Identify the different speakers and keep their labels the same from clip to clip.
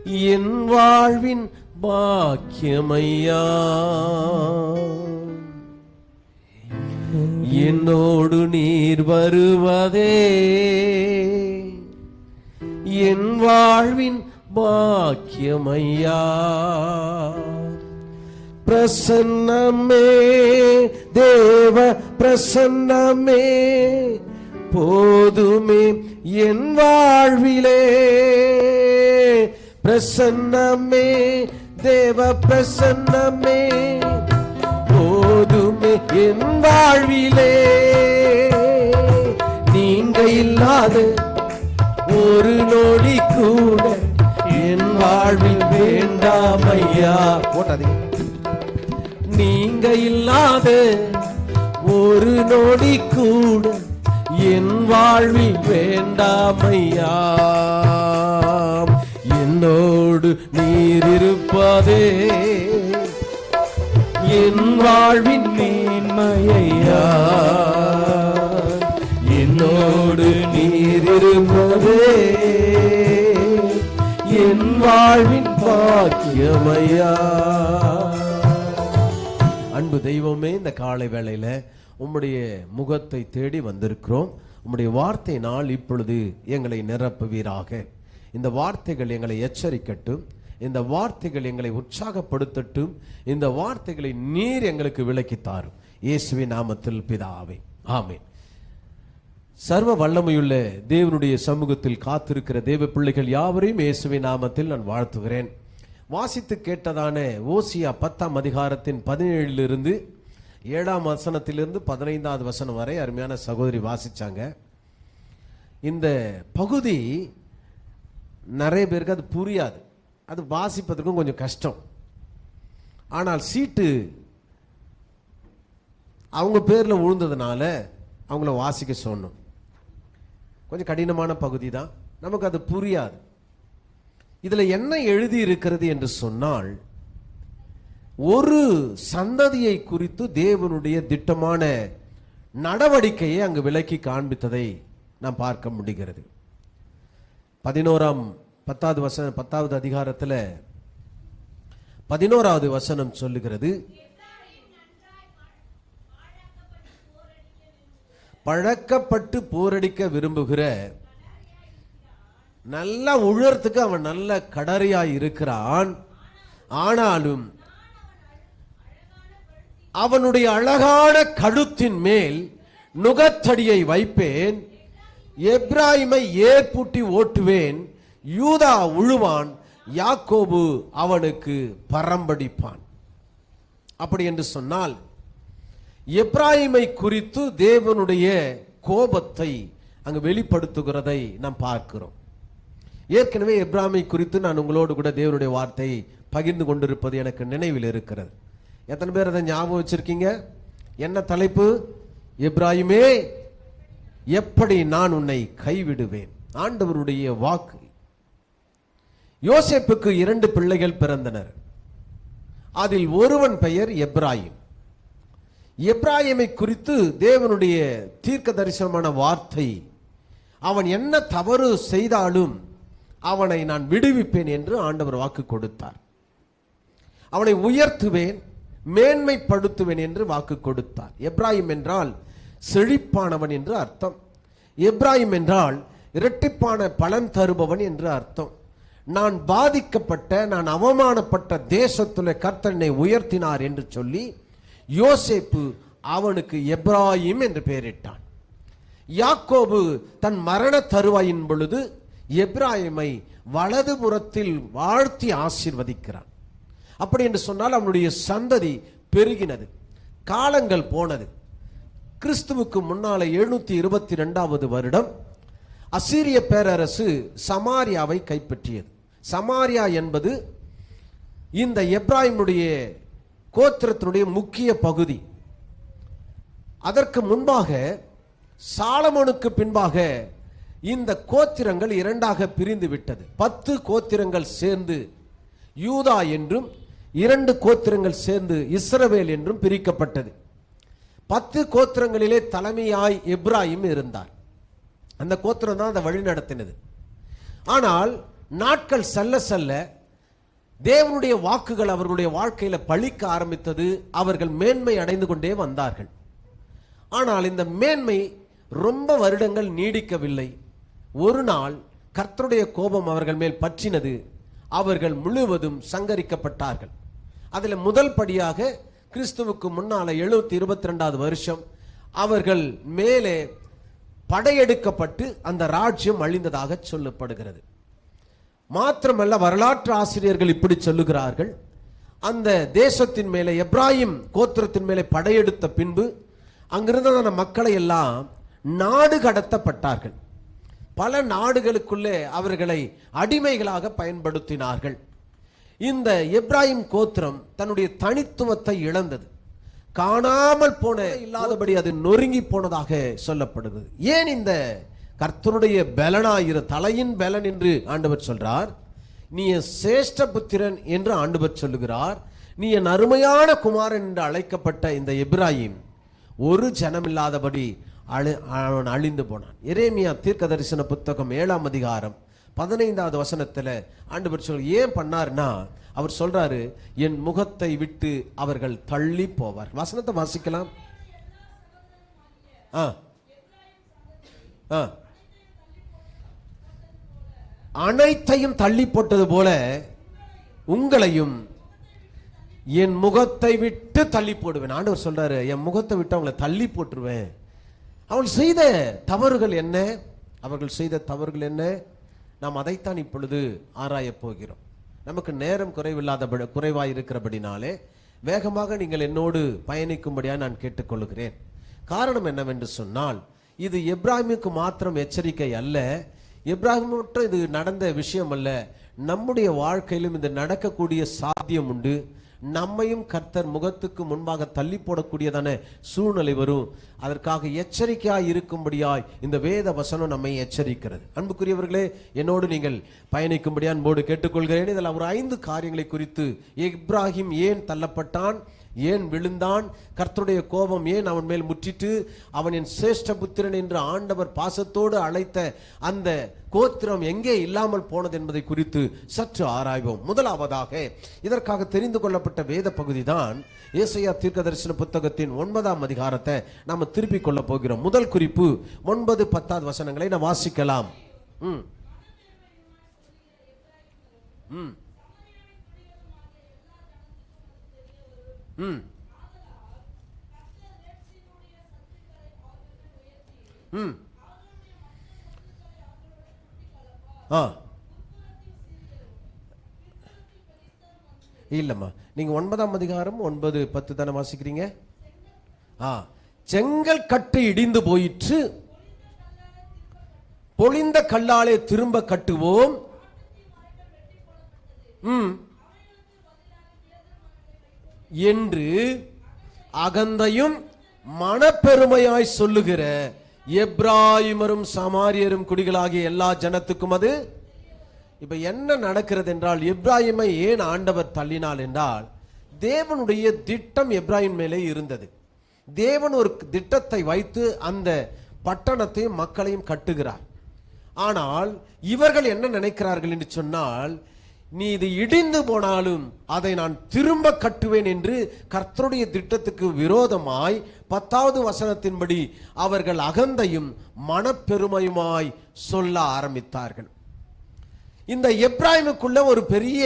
Speaker 1: என் வாழ்வின் பாக்கியமையா. என்னோடு நீர் வருவதே என் வாழ்வின் பாக்கியமையா. பிரசன்னமே தேவ பிரசன்னமே போதுமே என் வாழ்விலே. பிரசன்னமே தேவ பிரசன்னமே போதுமே என் வாழ்விலே. நீங்க இல்லாத ஒரு நொடி கூட என் வாழ்வில் வேண்டாமையா. நீங்க இல்லாத ஒரு நொடி கூட என் வாழ்வில் வேண்டாமையா. என்னோடு நீர் இருப்பதே என் வாழ்வின் மேன்மையா. என்னோடு நீர் இருப்பதே என் வாழ்வின் பாக்கியமையா. அன்பு தெய்வமே, இந்த காலை வேளையில உம்முடைய முகத்தை தேடி வந்திருக்கிறோம். உம்முடைய வார்த்தை நாள் இப்பொழுது எங்களை நிரப்புவீராக. இந்த வார்த்தைகள் எங்களை எச்சரிக்கட்டும், இந்த வார்த்தைகள் எங்களை உற்சாகப்படுத்தட்டும், இந்த வார்த்தைகளை நீர் எங்களுக்கு விளக்கித்தாரும். இயேசுவின் நாமத்தில் பிதாவே, ஆமென். சர்வ வல்லமையுள்ள தேவனுடைய சமூகத்தில் காத்திருக்கிற தேவ பிள்ளைகள் யாவரையும் இயேசுவின் நாமத்தில் நான் வாழ்த்துகிறேன். வாசித்து கேட்டதான ஓசியா 10ஆம் அதிகாரத்தின் 17 7ஆம் வசனத்திலிருந்து 15வது வசனம் வரை அருமையான சகோதரி வாசிச்சாங்க. இந்த பகுதி நிறைய பேருக்கு அது புரியாது, அது வாசிப்பதற்கும் கொஞ்சம் கஷ்டம். ஆனால் சீட்டு அவங்க பேர்ல விழுந்ததுனால அவங்கள வாசிக்க சொன்னோம். கொஞ்சம் கடினமான பகுதி தான், நமக்கு அது புரியாது. இதுல என்ன எழுதி இருக்கிறது என்று சொன்னால், ஒரு சந்ததியை குறித்து தேவனுடைய திட்டமான நடவடிக்கையை அங்கு விளக்கி காண்பித்ததை நாம் பார்க்க முடிகிறது. 10வது அதிகாரத்தில் 11வது வசனம் சொல்லுகிறது, பழக்கப்பட்டு போரடிக்க விரும்புகிற, நல்ல உழறதுக்கு அவன் நல்ல கடறியாய் இருக்கிறான், ஆனாலும் அவனுடைய அழகான கழுத்தின் மேல் நுகத்தடியை வைப்பேன், எப்ராயிமை ஏற்பூட்டி ஓட்டுவேன், யூதா உழுவான், யாக்கோபு அவனுக்கு பரம்படிப்பான். அப்படி என்று சொன்னால், எப்ராயிமை குறித்து தேவனுடைய கோபத்தை அங்கு வெளிப்படுத்துகிறதை நாம் பார்க்கிறோம். ஏற்கனவே எப்ராயிமை குறித்து நான் உங்களோடு கூட தேவனுடைய வார்த்தையை பகிர்ந்து கொண்டிருப்பது எனக்கு நினைவில் இருக்கிறது. எத்தனை பேர் அதை ஞாபகம் வச்சிருக்கீங்க? என்ன தலைப்பு? எப்ராயிமே, எப்படி நான் உன்னை கைவிடுவேன். ஆண்டவருடைய வாக்கு. யோசேப்புக்கு 2 பிள்ளைகள் பிறந்தனர். அதில் ஒருவன் பெயர் எப்ராயிம். எப்ராயிமை குறித்து தேவனுடைய தீர்க்க தரிசனமான வார்த்தை, அவன் என்ன தவறு செய்தாலும் அவனை நான் விடுவிப்பேன் என்று ஆண்டவர் வாக்கு கொடுத்தார். அவனை உயர்த்துவேன், மேன்மைப்படுத்துவேன் என்று வாக்கு கொடுத்தார். எப்ராயிம் என்றால் செழிப்பானவன் என்று அர்த்தம். எப்ராயிம் என்றால் இரட்டிப்பான பலன் தருபவன் என்று அர்த்தம். நான் பாதிக்கப்பட்ட, நான் அவமானப்பட்ட தேசத்தில் கர்த்தர் என்னை உயர்த்தினார் என்று சொல்லி யோசேப்பு அவனுக்கு எப்ராயிம் என்று பெயரிட்டான். யாக்கோபு தன் மரண தருவாயின் பொழுது எப்ராயிமை வலதுபுறத்தில் வாழ்த்தி ஆசீர்வதிக்கிறான். அப்படி என்று சொன்னால் அவனுடைய சந்ததி பெருகினது, காலங்கள் போனது. கிறிஸ்துவுக்கு முன்னாலே 722வது வருடம் அசீரிய பேரரசு சமாரியாவை கைப்பற்றியது. சமாரியா என்பது இந்த எப்ராயிமுடைய கோத்திரத்தினுடைய முக்கிய பகுதி. அதற்கு முன்பாக, சாலமோனுக்கு பின்பாக இந்த கோத்திரங்கள் 2ஆக பிரிந்து விட்டது. 10 கோத்திரங்கள் சேர்ந்து யூதா என்றும் 2 கோத்திரங்கள் சேர்ந்து இஸ்ரவேல் என்றும் பிரிக்கப்பட்டது. 10 கோத்திரங்களிலே தலைமையாய் எப்ராயிம் இருந்தார். அந்த கோத்திரம் தான் அதை வழி நடத்தினது. ஆனால் நாட்கள் செல்ல செல்ல தேவனுடைய வாக்குகள் அவர்களுடைய வாழ்க்கையில பலிக்க ஆரம்பித்தது. அவர்கள் மேன்மை அடைந்து கொண்டே வந்தார்கள். ஆனால் இந்த மேன்மை ரொம்ப வருடங்கள் நீடிக்கவில்லை. ஒரு நாள் கர்த்தருடைய கோபம் அவர்கள் மேல் பற்றினது. அவர்கள் முழுவதும் சங்கரிக்கப்பட்டார்கள். அதில் முதல் படியாக கிறிஸ்துவுக்கு முன்னால 722வது வருஷம் அவர்கள் மேலே படையெடுக்கப்பட்டு அந்த ராஜ்யம் அழிந்ததாக சொல்லப்படுகிறது. மாத்திரமல்ல, வரலாற்று ஆசிரியர்கள் இப்படி சொல்லுகிறார்கள், அந்த தேசத்தின் மேலே எப்ராயிம் கோத்திரத்தின் மேலே படையெடுத்த பின்பு அங்கிருந்த மக்களை எல்லாம் நாடு கடத்தப்பட்டார்கள். பல நாடுகளுக்குள்ளே அவர்களை அடிமைகளாக பயன்படுத்தினார்கள். இந்த எப்ராயிம் கோத்திரம் தன்னுடைய தனித்துவத்தை இழந்தது. காணாமல் போன இல்லாதபடி அது நொறுங்கி போனதாக சொல்லப்படுகிறது. ஏன் இந்த கர்த்தருடைய பலனாயிரு தலையின் பலன் என்று ஆண்டவர் சொல்றார். நீ என் சேஷ்ட புத்திரன் என்று ஆண்டவர் சொல்லுகிறார். நீ என் அருமையான குமாரன் என்று அழைக்கப்பட்ட இந்த எப்ராயிம் ஒரு ஜனமில்லாதபடி அவன் அழிந்து போனான். எரேமியா தீர்க்க தரிசன புத்தகம் 7ஆம் அதிகாரம் 15வது வசனத்துல ஆண்டவர் சொல் ஏன் பண்ணார்னா, அவர் சொல்றாரு, என் முகத்தை விட்டு அவர்கள் தள்ளி போவார். வசனத்தை வாசிக்கலாம். அனைத்தையும் தள்ளி போட்டது போல உங்களையும் என் முகத்தை விட்டு தள்ளி போடுவேன். ஆண்டவர் சொல்றாரு, என் முகத்தை விட்டு அவங்களை தள்ளி போட்டுருவேன். அவர்கள் செய்த தவறுகள் என்ன, அவர்கள் செய்த தவறுகள் என்ன, நாம் அதைத்தான் இப்பொழுது ஆராய போகிறோம். நமக்கு நேரம் குறைவாய் இருக்கிறபடினாலே வேகமாக நீங்கள் என்னோடு பயணிக்கும்படியாக நான் கேட்டுக்கொள்கிறேன். காரணம் என்னவென்று சொன்னால், இது எப்ராஹிமுக்கு மாத்திரம் எச்சரிக்கை அல்ல, எப்ராஹிம் மட்டும் இது நடந்த விஷயம் அல்ல, நம்முடைய வாழ்க்கையிலும் இது நடக்கக்கூடிய சாத்தியம் உண்டு. நம்மையும் கர்த்தர் முகத்துக்கு முன்பாக தள்ளி போடக்கூடியதான சூழ்நிலை வரும். அதற்காக எச்சரிக்கையாய் இருக்கும்படியாய் இந்த வேத வசனம் நம்மை எச்சரிக்கிறது. அன்புக்குரியவர்களே, என்னோடு நீங்கள் பயணிக்கும்படியா அன்போடு கேட்டுக்கொள்கிறேன். இதில் ஒரு 5 காரியங்களை குறித்து, எப்ராஹிம் ஏன் தள்ளப்பட்டான், ஏன் விழுந்தான், கர்த்தருடைய கோபம் ஏன் அவன் மேல் முற்றிட்டு, அவன் என் சேஷ்ட புத்திரன் என்று ஆண்டவர் பாசத்தோடு அழைத்த அந்த கோத்திரம் எங்கே இல்லாமல் போனது என்பதை குறித்து சற்று ஆராய்வோம். முதலாவதாக இதற்காக தெரிந்து கொள்ளப்பட்ட வேத பகுதி தான் ஏசாயா தீர்க்கதரிசன புத்தகத்தின் 9ஆம் அதிகாரத்தை நாம் திருப்பிக் கொள்ள போகிறோம். முதல் குறிப்பு 9-10 வசனங்களை நாம் வாசிக்கலாம். இல்லம்மா, நீங்க 9ஆம் அதிகாரம் 9-10 தானே வாசிக்கிறீங்க. செங்கல் கட்டு இடிந்து போயிற்று, பொழிந்த கல்லாலே திரும்ப கட்டுவோம். என்று அகந்தையும் மனப்பெருமையாய் சொல்லுகிற எப்ராயிமரும் சமாரியரும் குடிகளாகிய எல்லா ஜனத்துக்கும் அது. இப்ப என்ன நடக்கிறது என்றால், எப்ராயிமை ஏன் ஆண்டவர் தள்ளினாள் என்றால், தேவனுடைய திட்டம் எப்ராயிம் மேலே இருந்தது. தேவன் ஒரு திட்டத்தை வைத்து அந்த பட்டணத்தையும் மக்களையும் கட்டுகிறார். ஆனால் இவர்கள் என்ன நினைக்கிறார்கள் என்று சொன்னால், நீ இது இடிந்து போனாலும் அதை நான் திரும்ப கட்டுவேன் என்று கர்த்தருடைய திட்டத்துக்கு விரோதமாய் 10வது வசனத்தின்படி அவர்கள் அகந்தையும் மனப்பெருமையுமாய் சொல்ல ஆரம்பித்தார்கள். இந்த எப்ராயிமுக்குள்ள ஒரு பெரிய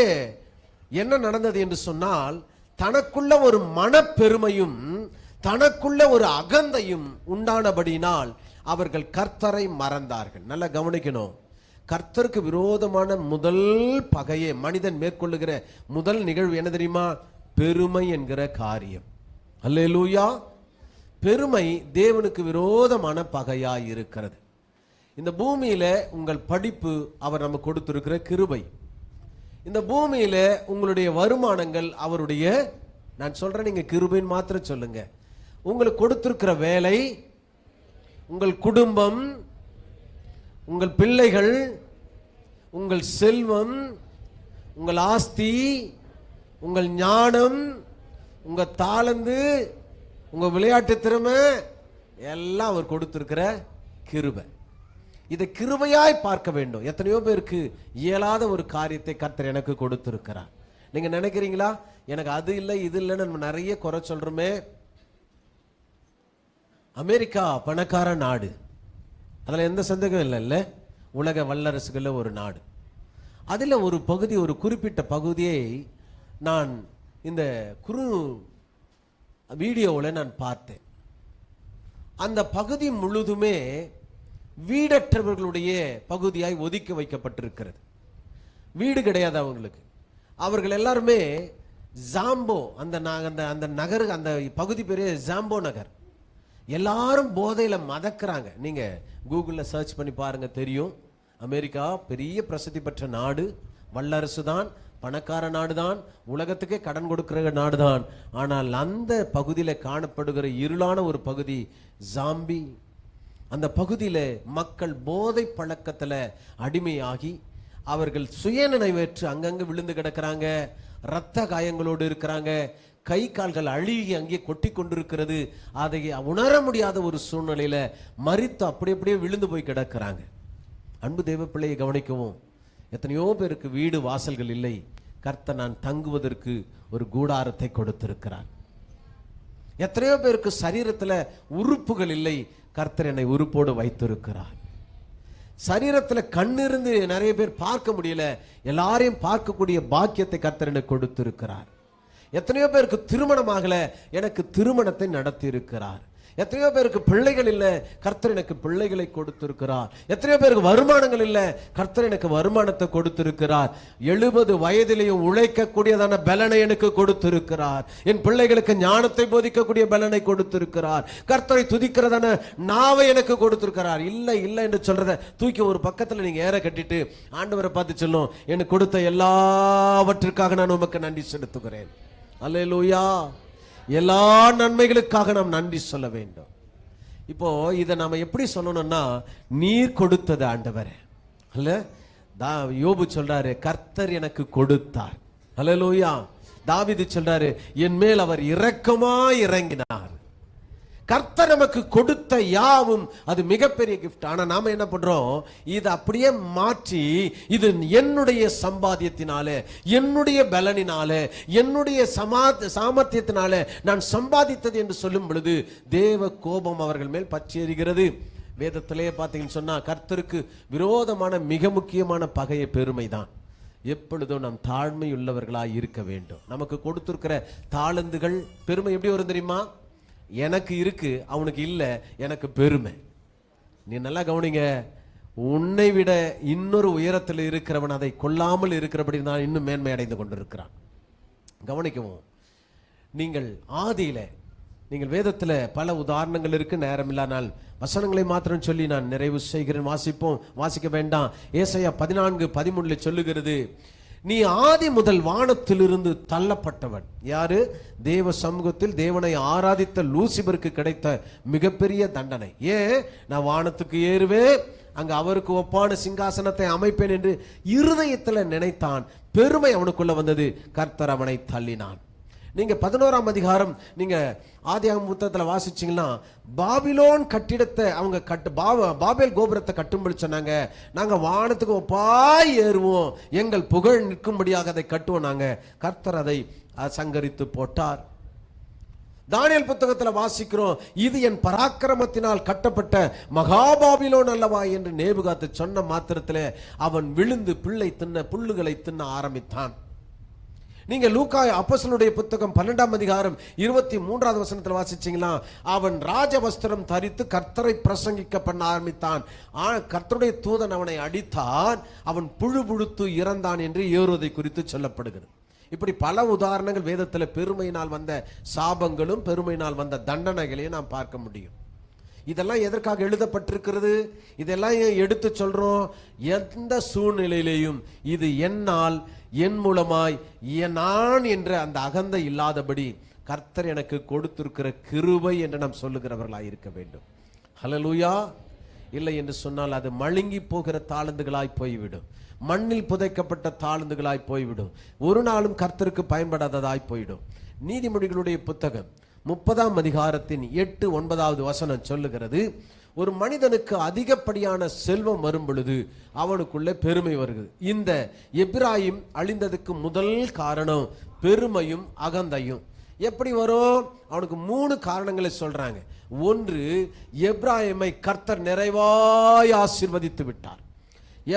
Speaker 1: என்ன நடந்தது என்று சொன்னால், தனக்குள்ள ஒரு மனப்பெருமையும் தனக்குள்ள ஒரு அகந்தையும் உண்டானபடினால் அவர்கள் கர்த்தரை மறந்தார்கள். நல்லா கவனிக்கணும், கர்த்தருக்கு விரோதமான முதல் பகையே மனிதன் மேற்கொள்ளுகிற முதல் நிகழ்வு என்ன தெரியுமா? பெருமை என்கிற காரியம். அல்லேலூயா. பெருமை தேவனுக்கு விரோதமான பகையாய் இருக்கிறது. இந்த பூமியில உங்கள் படிப்பு அவர் நமக்கு கொடுத்திருக்கிற கிருபை. இந்த பூமியில உங்களுடைய வருமானங்கள் அவருடைய, நான் சொல்றேன், நீங்க கிருபைன்னு மாத்திரம் சொல்லுங்க. உங்களுக்கு கொடுத்திருக்கிற வேலை, உங்கள் குடும்பம், உங்கள் பிள்ளைகள், உங்கள் செல்வம், உங்கள் ஆஸ்தி, உங்கள் ஞானம், உங்க தாளந்து, உங்க விளையாட்டு திறமை எல்லாம் அவர் கொடுத்திருக்கிற கிருபை. இதை கிருபையாய் பார்க்க வேண்டும். எத்தனையோ பேருக்கு இயலாத ஒரு காரியத்தை கர்த்தர் எனக்கு கொடுத்திருக்கிறார். நீங்க நினைக்கிறீங்களா, எனக்கு அது இல்லை இது இல்லைன்னு நம்ம நிறைய குறை சொல்றோமே. அமெரிக்கா பணக்கார நாடு, அதுல எந்த சந்தேகம் இல்லைல்ல. உலக வல்லரசுகள ஒரு நாடு. அதுல ஒரு பகுதி, ஒரு குறிப்பிட்ட பகுதியை நான் இந்த குறு வீடியோவில் நான் பார்த்தேன். அந்த பகுதி முழுதுமே வீடற்றவர்களுடைய பகுதியாய் ஒதுக்கி வைக்கப்பட்டிருக்கிறது. வீடு கிடையாது அவங்களுக்கு. அவர்கள் எல்லாருமே ஜாம்போ, அந்த நகர், அந்த பகுதி பேரு ஜாம்போ நகர். எல்லாரும் போதையில மதக்கிறாங்க. நீங்க கூகுள்ல சர்ச் பண்ணி பாருங்க, தெரியும். அமெரிக்கா பெரிய பிரசித்தி பெற்ற நாடு, வல்லரசு தான், பணக்கார நாடுதான், உலகத்துக்கே கடன் கொடுக்கிற நாடுதான். ஆனால் அந்த பகுதியில காணப்படுகிற இருளான ஒரு பகுதி ஜாம்பி. அந்த பகுதியில மக்கள் போதை பழக்கத்துல அடிமையாகி அவர்கள் சுயநினைவேற்று அங்கங்க விழுந்து கிடக்கிறாங்க, இரத்த காயங்களோடு இருக்கிறாங்க, கை கால்கள் அழுகி அங்கே கொட்டி கொண்டிருக்கிறது. அதை உணர முடியாத ஒரு சூழ்நிலையில மரித்து அப்படியே விழுந்து போய் கிடக்கிறாங்க. அன்பு தேவ பிள்ளையை கவனிக்கவும், எத்தனையோ பேருக்கு வீடு வாசல்கள் இல்லை. கர்த்தர் நான் தங்குவதற்கு ஒரு கூடாரத்தை கொடுத்திருக்கிறார். எத்தனையோ பேருக்கு சரீரத்துல உறுப்புகள் இல்லை. கர்த்தர் என்னை உறுப்போடு வைத்திருக்கிறார். சரீரத்துல கண்ணிருந்து நிறைய பேர் பார்க்க முடியல, எல்லாரையும் பார்க்கக்கூடிய பாக்கியத்தை கர்த்தர் எனக்கு கொடுத்திருக்கிறார். எத்தனையோ பேருக்கு திருமணம் ஆகல, எனக்கு திருமணத்தை நடத்தி இருக்கிறார். எத்தனையோ பேருக்கு பிள்ளைகள் இல்லை, கர்த்தர் எனக்கு பிள்ளைகளை கொடுத்திருக்கிறார். எத்தனையோ பேருக்கு வருமானங்கள் இல்லை, கர்த்தர் எனக்கு வருமானத்தை கொடுத்திருக்கிறார். 70 வயதிலையும் உழைக்கக்கூடியதான பலனை எனக்கு கொடுத்திருக்கிறார். என் பிள்ளைகளுக்கு ஞானத்தை போதிக்கக்கூடிய பலனை கொடுத்திருக்கிறார். கர்த்தரை துதிக்கிறதான நாவை எனக்கு கொடுத்திருக்கிறார். இல்லை இல்லை என்று சொல்றத தூக்கி ஒரு பக்கத்துல நீங்க ஏற கட்டிட்டு ஆண்டவரை பார்த்து சொல்லும், எனக்கு கொடுத்த எல்லாவற்றிற்காக நான் உமக்கு நன்றி செலுத்துகிறேன். அல்லேலூயா. எல்லா நன்மைகளுக்காக நாம் நன்றி சொல்ல வேண்டும். இப்போ இதை நாம எப்படி சொல்லணும்னா, நீர் கொடுத்தது ஆண்டவரே அல்ல. யோபு சொல்றாரு, கர்த்தர் எனக்கு கொடுத்தார். அல்லேலூயா. தாவீது சொல்றாரு, என் மேல் அவர் இரக்கமாய் இறங்கினார். கர்த்தர் நமக்கு கொடுத்த யாவும் அது மிகப்பெரிய கிஃப்ட். ஆனா நாம என்ன பண்றோம், இதை அப்படியே மாற்றி, இது என்னுடைய சம்பாத்தியத்தினால, என்னுடைய பலனினால, என்னுடைய சாமர்த்தியத்தினால நான் சம்பாதித்தது என்று சொல்லும் பொழுது தேவ கோபம் அவர்கள் மேல் பற்றி எறிகிறது. வேதத்திலேயே பார்த்தீங்கன்னு சொன்னா, கர்த்தருக்கு விரோதமான மிக முக்கியமான பகைய பெருமைதான். எப்பொழுதும் நாம் தாழ்மை உள்ளவர்களாய் இருக்க வேண்டும். நமக்கு கொடுத்திருக்கிற தாளந்துகள், பெருமை எப்படி வரும் தெரியுமா? எனக்கு இருக்கு, அவனுக்கு இல்லை, எனக்கு பெருமை. நீ நல்லா கவனிங்க, உன்னை விட இன்னொரு உயரத்தில் இருக்கிறவன் அதை கொள்ளாமல் இருக்கிறபடி நான் இன்னும் மேன்மை அடைந்து கொண்டிருக்கிறான். கவனிக்கவும். நீங்கள் ஆதியில, நீங்கள் வேதத்துல பல உதாரணங்கள் இருக்கு, நேரம் இல்லானால் வசனங்களை மாத்திரம் சொல்லி நான் நிறைவு செய்கிறேன். வாசிக்க வேண்டாம். ஏசாயா 14:13 சொல்லுகிறது, நீ ஆதி முதல் வானத்திலிருந்து தள்ளப்பட்டவன். யாரு? தேவ சமூகத்தில் தேவனை ஆராதித்த லூசிபருக்கு கிடைத்த மிகப்பெரிய தண்டனை. ஏன்? நான் வானத்துக்கு ஏறுவேன், அங்க அவருக்கு ஒப்பான சிங்காசனத்தை அமைப்பேன் என்று இருதயத்துல நினைத்தான். பெருமை அவனுக்குள்ள வந்தது, கர்த்தர் அவனை தள்ளினான். நீங்க 11ஆம் அதிகாரம் நீங்க ஆதியாகம புத்தகத்துல வாசிச்சீங்கன்னா, பாபிலோன் கட்டிடத்தை அவங்க பாபேல் கோபுரத்தை கட்டும்படி சொன்னாங்க. நாங்க வானத்துக்கு ஒப்பாய் ஏறுவோம், எங்கள் புகழ் நிற்கும்படியாக அதை கட்டுவோம். நாங்க கர்த்தர் அதை சங்கரித்து போட்டார். தானியேல் புத்தகத்துல வாசிக்கிறோம், இது என் பராக்கிரமத்தினால் கட்டப்பட்ட மகாபாபிலோன் அல்லவா என்று நேபுகாத்து சொன்ன மாத்திரத்திலே அவன் விழுந்து புல்லுகளை தின்ன ஆரம்பித்தான். நீங்க லூக்கா அப்போஸ்தலனுடைய புத்தகம் 12ஆம் அதிகாரம் 23வது வசனத்தில் வாசிச்சீங்களா, அவன் ராஜ வஸ்திரம் தரித்து கர்த்தரை பிரசங்கிக்க பண்ண ஆரம்பித்தான். கர்த்தருடைய தூதன் அவனை அடித்தான், அவன் புழுத்து இறந்தான் என்று ஏறுவதை குறித்து சொல்லப்படுகிறது. இப்படி பல உதாரணங்கள் வேதத்தில் பெருமையினால் வந்த சாபங்களும் பெருமையினால் வந்த தண்டனைகளையும் நாம் பார்க்க முடியும். இதெல்லாம் எதற்காக எழுதப்பட்டிருக்கிறது? இதெல்லாம் ஏன் எடுத்து சொல்றோம்? எந்த சூழ்நிலையிலேயும் இது என்னால், என் மூலமாய், நான் என்ற அந்த அகந்தை இல்லாதபடி கர்த்தர் எனக்கு கொடுத்திருக்கிற கிருபை என்று நாம் சொல்லுகிறவர்களாய் இருக்க வேண்டும். ஹல்லேலூயா. இல்லை என்று சொன்னால் அது மழுங்கி போகிற தாளந்துகளாய் போய்விடும், மண்ணில் புதைக்கப்பட்ட தாளந்துகளாய் போய்விடும், ஒரு நாளும் கர்த்தருக்கு பயன்படாததாய் போய்விடும். நீதிமொழிகளுடைய புத்தகம் 30ஆம் அதிகாரத்தின் 8-9வது வசனம் சொல்லுகிறது, ஒரு மனிதனுக்கு அதிகப்படியான செல்வம் வரும் பொழுது அவனுக்குள்ள பெருமை வருகிறது. இந்த எப்பிராயிம் அழிந்ததுக்கு முதல் காரணம் பெருமையும் அகந்தையும். எப்படி வரும்? அவனுக்கு 3 காரணங்களை சொல்றாங்க. ஒன்று, எப்பிராயிமை கர்த்தர் நிறைவாய் ஆசீர்வதித்து விட்டார்.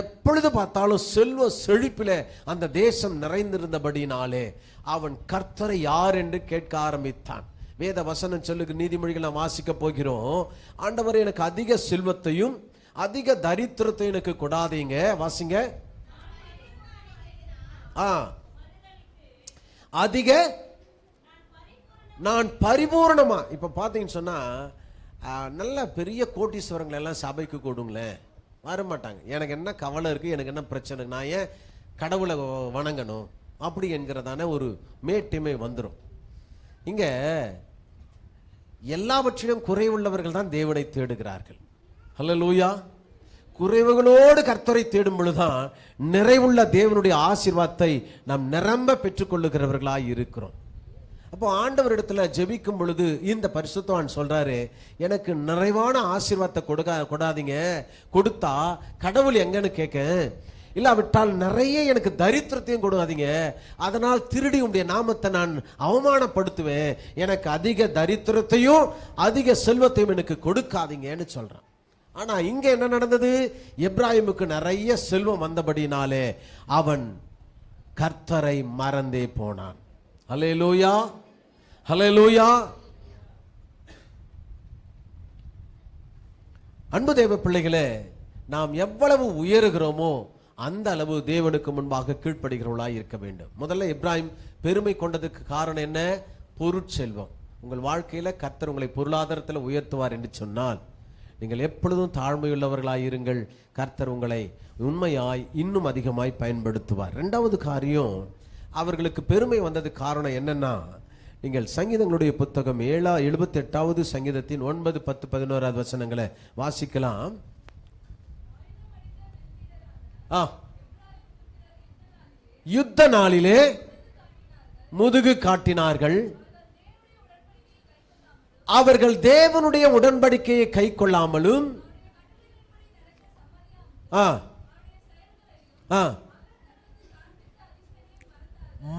Speaker 1: எப்பொழுது பார்த்தாலும் செல்வ செழிப்பிலே அந்த தேசம் நிறைந்திருந்தபடினாலே அவன் கர்த்தரை யார் என்று கேட்க ஆரம்பித்தான். வேத வசனம் சொல்லுக்கு நீதிமொழிகள் நாம் வாசிக்க போகிறோம். ஆண்டவர் எனக்கு அதிக செல்வத்தையும் அதிக தரித்திரத்தையும் எனக்கு கொடாதீங்க. வாசிங்க. அதிக நான் பரிபூர்ணமா. இப்ப பாத்தீங்கன்னு சொன்னா நல்ல பெரிய கோட்டீஸ்வரங்கள் எல்லாம் சபைக்கு கூடுங்களேன், வரமாட்டாங்க. எனக்கு என்ன கவலை இருக்கு, எனக்கு என்ன பிரச்சனை, நான் ஏன் கடவுளை வணங்கணும் அப்படி என்கிறதான ஒரு மேட்டிமை வந்துடும். இங்க எல்லாவற்றிலும் குறைவுள்ளவர்கள் தான் தேவனை தேடுகிறார்கள். ஹல்லேலூயா. குறைவுகளோடு கர்த்தரை தேடும் பொழுதுதான் நிறைவுள்ள தேவனுடைய ஆசீர்வாதத்தை நாம் நிரம்ப பெற்றுக்கொள்ளுகிறவர்களாய் இருக்கிறோம். அப்போ ஆண்டவரிடத்துல ஜெபிக்கும் பொழுது இந்த பரிசுத்தவான் சொல்றாரு, எனக்கு நிறைவான ஆசீர்வாதத்தை கொடாதீங்க, கொடுத்தா கடவுள் எங்கன்னு கேட்க, இல்லாவிட்டால் நிறைய எனக்கு தரித்திரத்தையும் கொடுக்காதீங்க, அதனால் திருடி உடைய நாமத்தை நான் அவமானப்படுத்துவேன், எனக்கு அதிக தரித்திரத்தையும் அதிக செல்வத்தையும் எனக்கு கொடுக்காதீங்கன்னு சொல்றான். ஆனா இங்க என்ன நடந்தது? எப்பிராயிமுக்கு நிறைய செல்வம் வந்தபடினாலே அவன் கர்த்தரை மறந்தே போனான். ஹல்லேலூயா, ஹல்லேலூயா. அன்பு தேவ பிள்ளைகளே, நாம் எவ்வளவு உயருகிறோமோ அந்த அளவு தேவனுக்கு முன்பாக கீழ்ப்படுகிறவர்களாய் இருக்க வேண்டும். முதல்ல எப்பிராயிம் பெருமை கொண்டதுக்கு காரணம் என்ன? பொருட்செல்வம். உங்கள் வாழ்க்கையில கர்த்தர் உங்களை பொருளாதாரத்தில் உயர்த்துவார் என்று சொன்னால் நீங்கள் எப்பொழுதும் தாழ்மையுள்ளவர்களாய் இருங்கள். கர்த்தர் உங்களை உண்மையாய் இன்னும் அதிகமாய் பயன்படுத்துவார். 2வது காரியம், அவர்களுக்கு பெருமை வந்தது காரணம் என்னன்னா, நீங்கள் சங்கீதங்களுடைய புத்தகம் 78வது சங்கீதத்தின் 9, 10, 11 வசனங்களை வாசிக்கலாம். யுத்த நாளிலே முதுகு காட்டினார்கள், அவர்கள் தேவனுடைய உடன்படிக்கையை கை கொள்ளாமலும்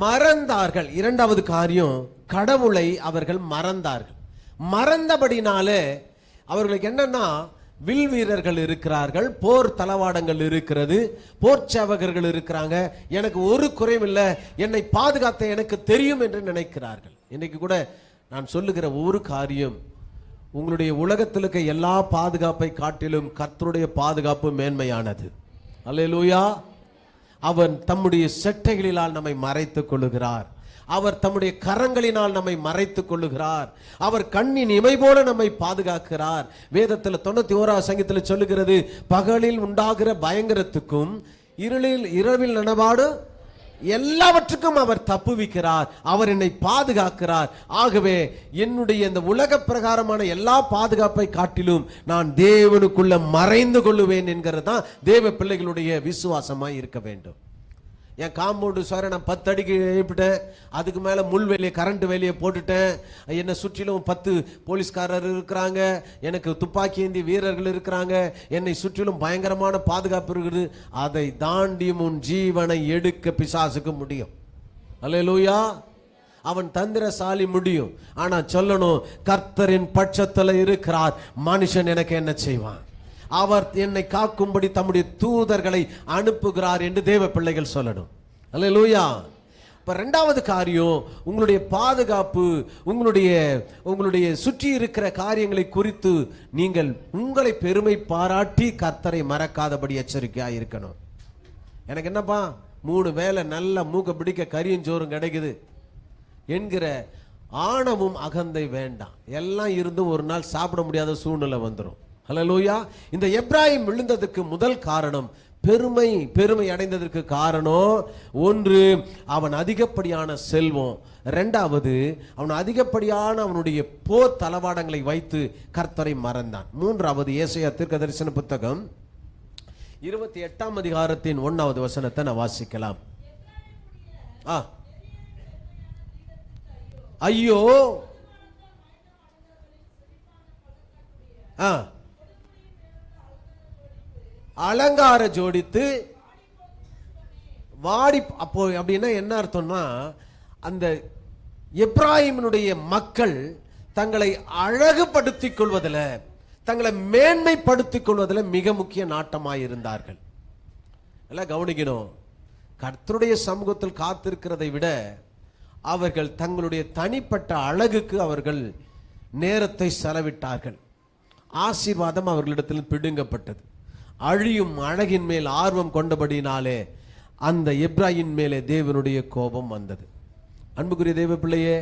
Speaker 1: மறந்தார்கள். 2வது காரியம், கடவுளை அவர்கள் மறந்தார்கள். மறந்தபடினாலே அவர்களுக்கு என்னன்னா, வில் வீரர்கள் இருக்கிறார்கள், போர் தளவாடங்கள் இருக்கிறது, போர் சேவகர்கள் இருக்கிறாங்க, எனக்கு ஒரு குறையும் இல்லை, என்னை பாதுகாத்த எனக்கு தெரியும் என்று நினைக்கிறார்கள். இன்னைக்கு கூட நான் சொல்லுகிற ஒரு காரியம், உங்களுடைய உலகத்தில் இருக்க எல்லா பாதுகாப்பை காட்டிலும் கர்த்தருடைய பாதுகாப்பு மேன்மையானது. அல்லேலூயா. அவன் தம்முடைய செட்டைகளினால் நம்மை மறைத்துக் கொள்ளுகிறார். அவர் தம்முடைய கரங்களினால் நம்மை மறைத்துக் கொள்ளுகிறார். அவர் கண்ணின் இமை போல நம்மை பாதுகாக்கிறார். வேதத்தில் 91வது சங்கீதத்தில் சொல்லுகிறது, பகலில் உண்டாகிற பயங்கரத்துக்கும் இரவில் நனவாடு எல்லாவற்றுக்கும் அவர் தப்புவிக்கிறார், அவர் என்னை பாதுகாக்கிறார். ஆகவே என்னுடைய இந்த உலக பிரகாரமான எல்லா பாதுகாப்பை காட்டிலும் நான் தேவனுக்குள்ள மறைந்து கொள்ளுவேன் என்கிறது தான் தேவ பிள்ளைகளுடைய விசுவாசமாய் இருக்க வேண்டும். என் காம்பவுண்டு சார் நான் 10 அடிக்கு எழுப்பிட்டேன், அதுக்கு மேலே முள்வேலியை கரண்ட் வேலியை போட்டுட்டேன், என்னை சுற்றிலும் 10 போலீஸ்காரர் இருக்கிறாங்க, எனக்கு துப்பாக்கி ஏந்தி வீரர்கள் இருக்கிறாங்க, என்னை சுற்றிலும் பயங்கரமான பாதுகாப்பு இருக்குது. அதை தாண்டி உன் ஜீவனை எடுக்க பிசாசுக்கு முடியும். அல்லேலூயா. அவன் தந்திரசாலி முடியும். ஆனா சொல்லணும், கர்த்தரின் பட்சத்தில் இருக்கிறார், மனுஷன் எனக்கு என்ன செய்வான்? அவர் என்னை காக்கும்படி தம்முடைய தூதர்களை அனுப்புகிறார் என்று தேவ பிள்ளைகள் சொல்லணும். அல்லேலூயா. இப்ப 2வது காரியம், உங்களுடைய பாதுகாப்பு, உங்களுடைய சுற்றி இருக்கிற காரியங்களை குறித்து நீங்கள் உங்களை பெருமை பாராட்டி கர்த்தரை மறக்காதபடி எச்சரிக்கையாக இருக்கணும். எனக்கு என்னப்பா 3 வேளை நல்ல மூக்க பிடிக்க கரியும் சோறும் கிடைக்குது என்கிற ஆணவம் அகந்தை வேண்டாம். எல்லாம் இருந்து ஒரு நாள் சாப்பிட முடியாத சூழ்நிலை வந்துடும். ஹல்லேலூயா. இந்த எப்பிராயிம் விழுந்ததுக்கு முதல் காரணம் பெருமை அடைந்ததற்கு காரணம், ஒன்று அவன் அதிகப்படியான செல்வம், 2வது அவன் அதிகப்படியான அவனுடைய போர் தளவாடங்களை வைத்து கர்த்தரை மறந்தான். 3வது ஏசாயா தீர்க்கதரிசன புத்தகம் 28ஆம் அதிகாரத்தின் 1வது வசனத்தை நான் வாசிக்கலாம். ஐயோ, அலங்கார ஜோடித்து வாடி. அப்போ அப்படின்னா என்ன அர்த்தம்னா, அந்த எப்ராஹிமினுடைய மக்கள் தங்களை அழகுபடுத்திக் கொள்வதில், தங்களை மேன்மைப்படுத்திக் கொள்வதில் மிக முக்கிய நாட்டமாயிருந்தார்கள். எல்லாம் கவனிக்கணும். கர்த்தருடைய சமூகத்தில் காத்திருக்கிறதை விட அவர்கள் தங்களுடைய தனிப்பட்ட அழகுக்கு அவர்கள் நேரத்தை செலவிட்டார்கள். ஆசீர்வாதம் அவர்களிடத்தில் பிடுங்கப்பட்டது. அழியும் அழகின் மேல் ஆர்வம் கொண்டபடினாலே அந்த எப்ராஹிம் மேலே தேவனுடைய கோபம் வந்தது. அன்புக்குரிய தேவ பிள்ளையே,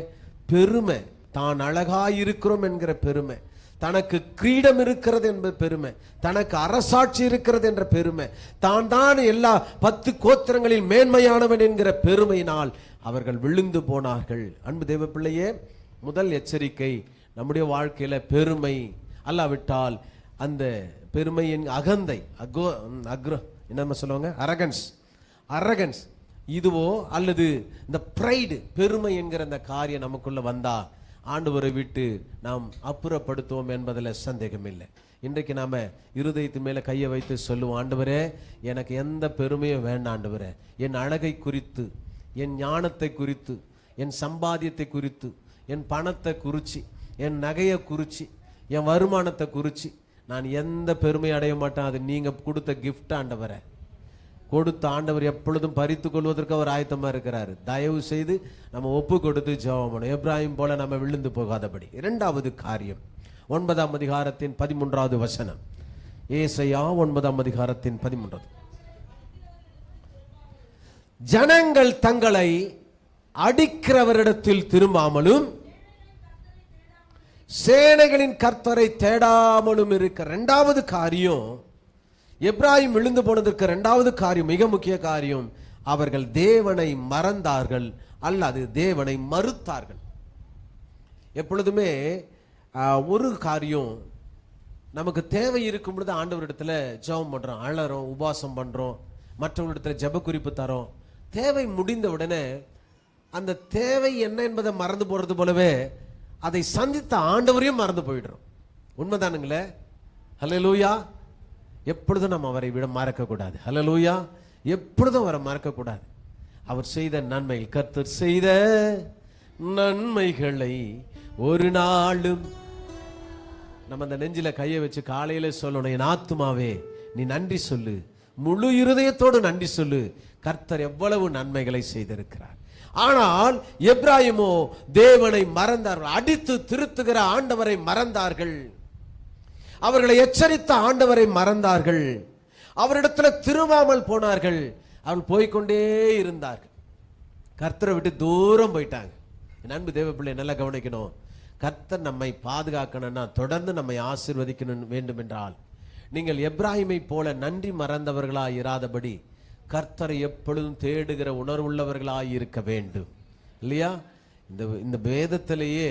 Speaker 1: பெருமை, தான் அழகாயிருக்கிறோம் என்கிற பெருமை, தனக்கு கிரீடம் இருக்கிறது என்பது பெருமை, தனக்கு அரசாட்சி இருக்கிறது என்ற பெருமை, தான் எல்லா 10 கோத்திரங்களில் மேன்மையானவன் என்கிற பெருமையினால் அவர்கள் விழுந்து போனார்கள். அன்பு தேவ பிள்ளையே, முதல் எச்சரிக்கை, நம்முடைய வாழ்க்கையில பெருமை அல்லாவிட்டால் அந்த பெருமையின் அகந்தை, என்ன சொல்லுவாங்க, அரகன்ஸ் இதுவோ அல்லது இந்த பிரைடு, பெருமை என்கிற அந்த காரியம் நமக்குள்ள வந்தா ஆண்டவரை விட்டு நாம் அப்புறப்படுத்துவோம் என்பதில் சந்தேகம் இல்லை. இன்றைக்கு நாம இருதயத்து மேல கையை வைத்து சொல்லுவோம், ஆண்டவரே எனக்கு எந்த பெருமையும் வேண்டாம் ஆண்டவரே, என் அழகை குறித்து, என் ஞானத்தை குறித்து, என் சம்பாத்தியத்தை குறித்து, என் பணத்தை குறிச்சு, என் நகையை குறிச்சு, என் வருமானத்தை குறிச்சு நான் எந்த பெருமை அடைய மாட்டேன். அது நீங்க கொடுத்த கிஃப்ட் ஆண்டவரை. கொடுத்த ஆண்டவர் எப்பொழுதும் பறித்து கொள்வதற்கு அவர் ஆயத்தமா இருக்கிறாரு. தயவு செய்து நம்ம ஒப்பு கொடுத்து ஜெபம் பண்ணணும், எப்ராஹிம் போல நம்ம விழுந்து போகாதபடி. இரண்டாவது காரியம், 9ஆம் அதிகாரத்தின் 13வது வசனம். ஏசாயா 9ஆம் அதிகாரத்தின் 13. ஜனங்கள் தங்களை அடிக்கிறவரிடத்தில் திரும்பாமலும் சேனைகளின் கர்த்தரை தேடாமலும் இருக்க. இரண்டாவது காரியம், எப்ராஹிம் விழுந்து போனதற்கு இரண்டாவது காரியம், மிக முக்கிய காரியம், அவர்கள் தேவனை மறந்தார்கள் அல்லது தேவனை மறுத்தார்கள். எப்பொழுதுமே ஒரு காரியம் நமக்கு தேவை இருக்கும் பொழுது ஆண்டவரிடத்துல ஜெபம் பண்றோம், அழறோம், உபாசம் பண்றோம், மற்றவரிடத்துல ஜெப குறிப்பு தரோம். தேவை முடிந்த உடனே அந்த தேவை என்ன என்பதை மறந்து போறது போலவே அதை சந்தித்த ஆண்டவரையும் மறந்து போயிடுறோம். உண்மைதானுங்களே? ஹல்லேலூயா. எப்பொழுதும் நம்ம அவரை விட மறக்க கூடாது. ஹல்லேலூயா. எப்பொழுதும் அவரை மறக்க கூடாது. அவர் செய்த நன்மைகள், கர்த்தர் செய்த நன்மைகளை ஒரு நாளும் நம்ம அந்த நெஞ்சில கையை வச்சு காலையில சொல்லணும், என் ஆத்துமாவே நீ நன்றி சொல்லு, முழு இருதயத்தோடு நன்றி சொல்லு, கர்த்தர் எவ்வளவு நன்மைகளை செய்திருக்கிறார். ஆனால் எப்ராஹிமோ தேவனை மறந்தார்கள். அடித்து திருத்துகிற ஆண்டவரை மறந்தார்கள். அவர்களை எச்சரித்த ஆண்டவரை மறந்தார்கள். அவரிடத்துல திரும்பாமல் போனார்கள். அவர்கள் போய்கொண்டே இருந்தார்கள். கர்த்தரை விட்டு தூரம் போயிட்டாங்க. என் அன்பு தேவ பிள்ளை நல்லா கவனிக்கணும். கர்த்தர் நம்மை பாதுகாக்கணும்னா, தொடர்ந்து நம்மை ஆசீர்வதிக்கணும் வேண்டும் என்றால், நீங்கள் எப்ராஹிமை போல நன்றி மறந்தவர்களாய் இராதபடி கர்த்தரை எப்பொழுதும் தேடுகிற உணர்வுள்ளவர்களாய் இருக்க வேண்டும். இல்லையா? இந்த வேதத்திலேயே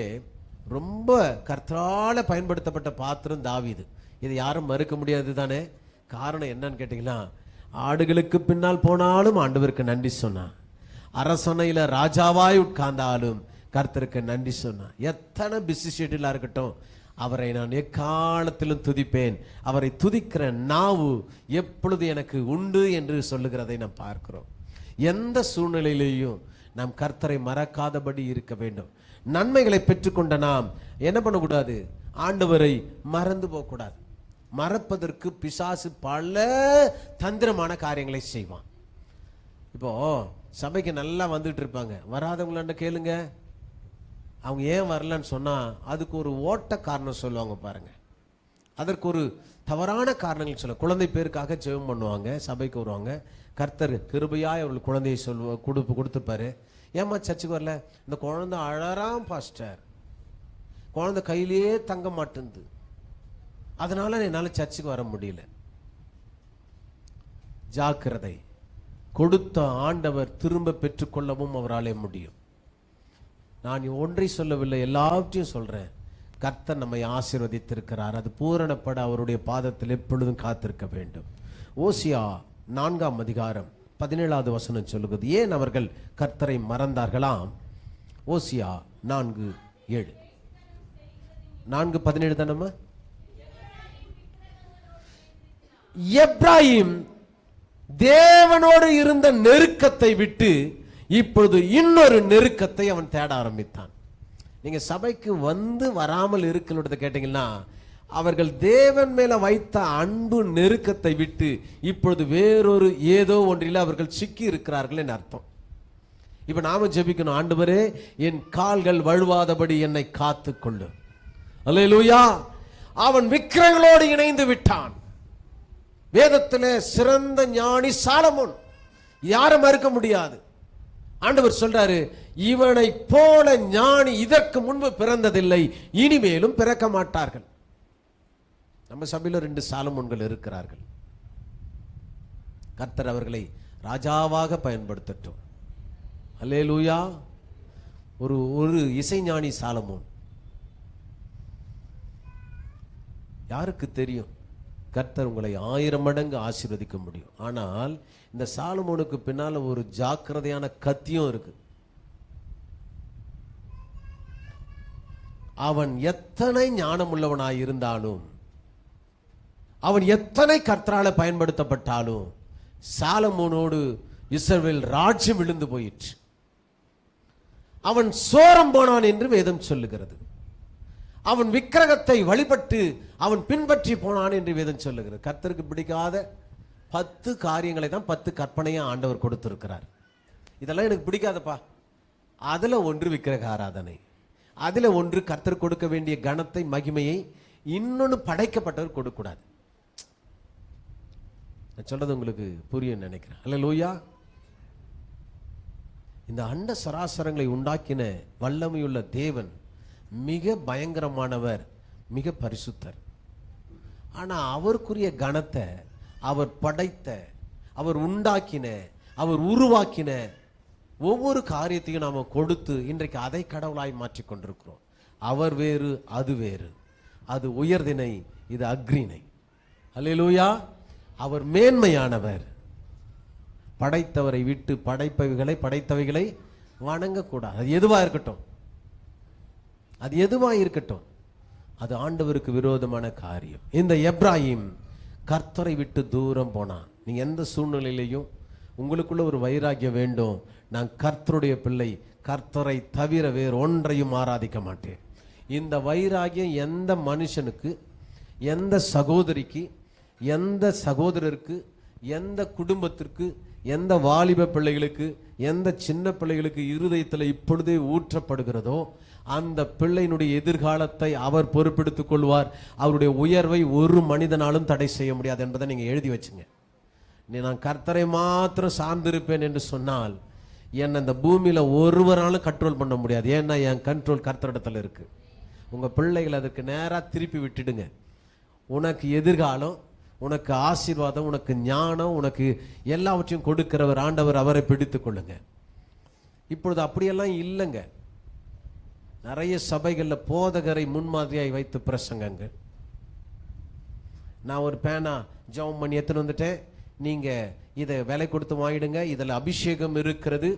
Speaker 1: ரொம்ப கர்த்தரால பயன்படுத்தப்பட்ட பாத்திரம் தாவீது. இதை யாரும் மறுக்க முடியாது தானே? காரணம் என்னன்னு கேட்டீங்கன்னா, ஆடுகளுக்கு பின்னால் போனாலும் ஆண்டவருக்கு நன்றி சொன்னான். அரசனையில ராஜாவாய் உட்கார்ந்தாலும் கர்த்தருக்கு நன்றி சொன்னான். எத்தனை பிஸி ஷெட்யூலா இருக்கட்டும், அவரை நான் எக்காலத்திலும் துதிப்பேன், அவரை துதிக்கிற நாவு எப்பொழுது எனக்கு உண்டு என்று சொல்லுகிறதை நாம் பார்க்கிறோம். எந்த சூழ்நிலையிலேயும் நாம் கர்த்தரை மறக்காதபடி இருக்க வேண்டும். நன்மைகளை பெற்றுக்கொண்ட நாம் என்ன பண்ணக்கூடாது? ஆண்டவரை மறந்து போகக்கூடாது. மறப்பதற்கு பிசாசு பல தந்திரமான காரியங்களை செய்வான். இப்போ சபைக்கு நல்லா வந்துட்டு இருப்பாங்க, வராதவங்களாண்ட கேளுங்க, அவங்க ஏன் வரலன்னு சொன்னா அதுக்கு ஒரு ஓட்ட காரணம் சொல்லுவாங்க பாருங்க. அதற்கு ஒரு தவறான காரணங்கள் சொல்ல. குழந்தை பேருக்காக ஜெபம் பண்ணுவாங்க, சபைக்கு வருவாங்க, கர்த்தர் கிருபையாய் அவர்கள் குழந்தையை கொடுத்துப்பாரு. ஏமா சர்ச்சுக்கு வரல? இந்த குழந்தை அழறாம் பாஸ்டர், குழந்தை கையிலேயே தங்க மாட்டேங்குது, அதனால என்னால சர்ச்சுக்கு வர முடியல. ஜாக்கிரதை. கொடுத்த ஆண்டவர் திரும்ப பெற்றுக்கொள்ளவும் அவராலே முடியும். நான் ஒன்றை சொல்லவில்லை, எல்லாவற்றையும் சொல்றேன். கர்த்தர் நம்மை ஆசீர்வதித்திருக்கிறார். அது பூரணப்பட அவருடைய பாதத்தில் எப்பொழுதும் காத்திருக்க வேண்டும். ஓசியா 4ஆம் அதிகாரம் 17வது வசனம் சொல்லுகிறது, ஏன் அவர்கள் கர்த்தரை மறந்தார்களாம்? ஓசியா 4:7. 4:17 தானம்மா? எப்ராயிம் தேவனோடு இருந்த நெருக்கத்தை விட்டு இப்பொழுது இன்னொரு நெருக்கத்தை அவன் தேட ஆரம்பித்தான். நீங்க சபைக்கு வந்து வராமல் இருக்கிறத கேட்டீங்கன்னா, அவர்கள் தேவன் மேல வைத்த அன்பு நெருக்கத்தை விட்டு இப்பொழுது வேறொரு ஏதோ ஒன்றில் அவர்கள் சிக்கி இருக்கிறார்கள் என்று அர்த்தம். இப்ப நாம ஜெபிக்கணும், ஆண்டவரே என் கால்கள் வழுவாதபடி என்னை காத்துக்கொள்ளு. அல்லேலூயா. அவன் விக்கிரங்களோடு இணைந்து விட்டான். வேதத்திலே சிறந்த ஞானி சாலமோன், யாரும் மறுக்க முடியாது. ஆண்டவர் சொல்றாரு, இவனை போல ஞானி இதற்கு முன்பு பிறந்ததில்லை, இனிமேலும் பிறக்க மாட்டார்கள். நம்ம சபையில் 2 சாலமோன்கள் இருக்கிறார்கள். கர்த்தர் அவர்களை ராஜாவாக பயன்படுத்தட்டும். அல்லேலூயா. ஒரு இசைஞானி சாலமோன். யாருக்கு தெரியும், கர்த்தர் உங்களை 1000 மடங்கு ஆசீர்வதிக்க முடியும். ஆனால் இந்த சாலமோனுக்கு பின்னால ஒரு ஜாக்கிரதையான கத்தியும் இருக்கு. அவன் எத்தனை ஞானம் உள்ளவனாய் இருந்தாலும், அவன் எத்தனை கர்த்தரால பயன்படுத்தப்பட்டாலும், சாலமோனோடு இஸ்ரவேல் ராஜ்யம் விழுந்து போயிற்று. அவன் சோரம் போனான் என்று வேதம் சொல்லுகிறது. அவன் விக்கிரகத்தை வழிபட்டு அவன் பின்பற்றி போனான் என்று வேதம் சொல்லுகிறது. கர்த்தருக்கு பிடிக்காத 10 காரியங்களை தான் 10 கற்பனையா ஆண்டவர் கொடுத்திருக்கிறார். இதெல்லாம் எனக்கு பிடிக்காதப்பா. அதுல ஒன்று விக்கிரக ஆராதனை, அதுல ஒன்று கர்த்தர் கொடுக்க வேண்டிய கனத்தை மகிமையை இன்னொன்னு படைக்கப்பட்டவர் கொடுக்க கூடாது. நான் சொல்றது உங்களுக்கு புரியும் நினைக்கிறேன். அல்லேலூயா. இந்த அண்ட சராசரங்களை உண்டாக்கின வல்லமையுள்ள தேவன் மிக பயங்கரமானவர், மிக பரிசுத்தர். ஆனா அவருக்குரிய கனத்தை அவர் படைத்த, அவர் உண்டாக்கின, அவர் உருவாக்கின ஒவ்வொரு காரியத்தையும் நாம கொடுத்து இன்றைக்கு அதை கடவுளாய் மாற்றிக் கொண்டிருக்கிறோம். அவர் வேறு, அது வேறு. அது உயர்தினை, இது அக்ரிணை. அல்லேலூயா. அவர் மேன்மையானவர். படைத்தவரை விட்டு படைத்தவைகளை வணங்கக்கூடாது. அது எதுவா இருக்கட்டும், அது எதுவா இருக்கட்டும், அது ஆண்டவருக்கு விரோதமான காரியம். இந்த எப்ராயிம் கர்த்தரை விட்டு தூரம் போனான். நீங்க எந்த சூழ்நிலையிலையும் உங்களுக்குள்ள ஒரு வைராக்கியம் வேண்டும். நான் கர்த்தருடைய பிள்ளை, கர்த்தரை தவிர வேறு ஒன்றையும் ஆராதிக்க மாட்டேன். இந்த வைராக்கியம் எந்த மனுஷனுக்கு, எந்த சகோதரிக்கு, எந்த சகோதரருக்கு, எந்த குடும்பத்திற்கு, எந்த வாலிப பிள்ளைகளுக்கு, எந்த சின்ன பிள்ளைகளுக்கு இருதயத்தில் இப்பொழுதே ஊற்றப்படுகிறதோ அந்த பிள்ளையினுடைய எதிர்காலத்தை அவர் பொறுப்பெடுத்துக் கொள்வார். அவருடைய உயர்வை ஒரு மனிதனாலும் தடை செய்ய முடியாது என்பதை நீங்க எழுதி வச்சுங்க. நான் கர்த்தரை மாத்திரம் சார்ந்திருப்பேன் என்று சொன்னால் என்ன இந்த பூமியில ஒருவராலும் கண்ட்ரோல் பண்ண முடியாது. ஏன்னா என் கண்ட்ரோல் கர்த்தரிடத்துல இருக்கு. உங்க பிள்ளைகளை அதுக்கு நேரா திருப்பி விட்டுடுங்க. உனக்கு எதிர்காலம், உனக்கு ஆசீர்வாதம், உனக்கு ஞானம், உனக்கு எல்லாவற்றையும் கொடுக்கிறவர் ஆண்டவர், அவரை பிடித்துக் கொள்ளுங்க. இப்பொழுது அப்படியெல்லாம் இல்லைங்க. நிறைய சபைகளில் போதகரை முன்மாதிரியாய் வைத்து பிரசங்கங்கள். நான் ஒரு பேனா ஜெபம் பண்ணி எடுத்துன்னு வந்துட்டேன், நீங்க இதை விலை கொடுத்து வாங்கிடுங்க, இதில் அபிஷேகம் இருக்கிறது,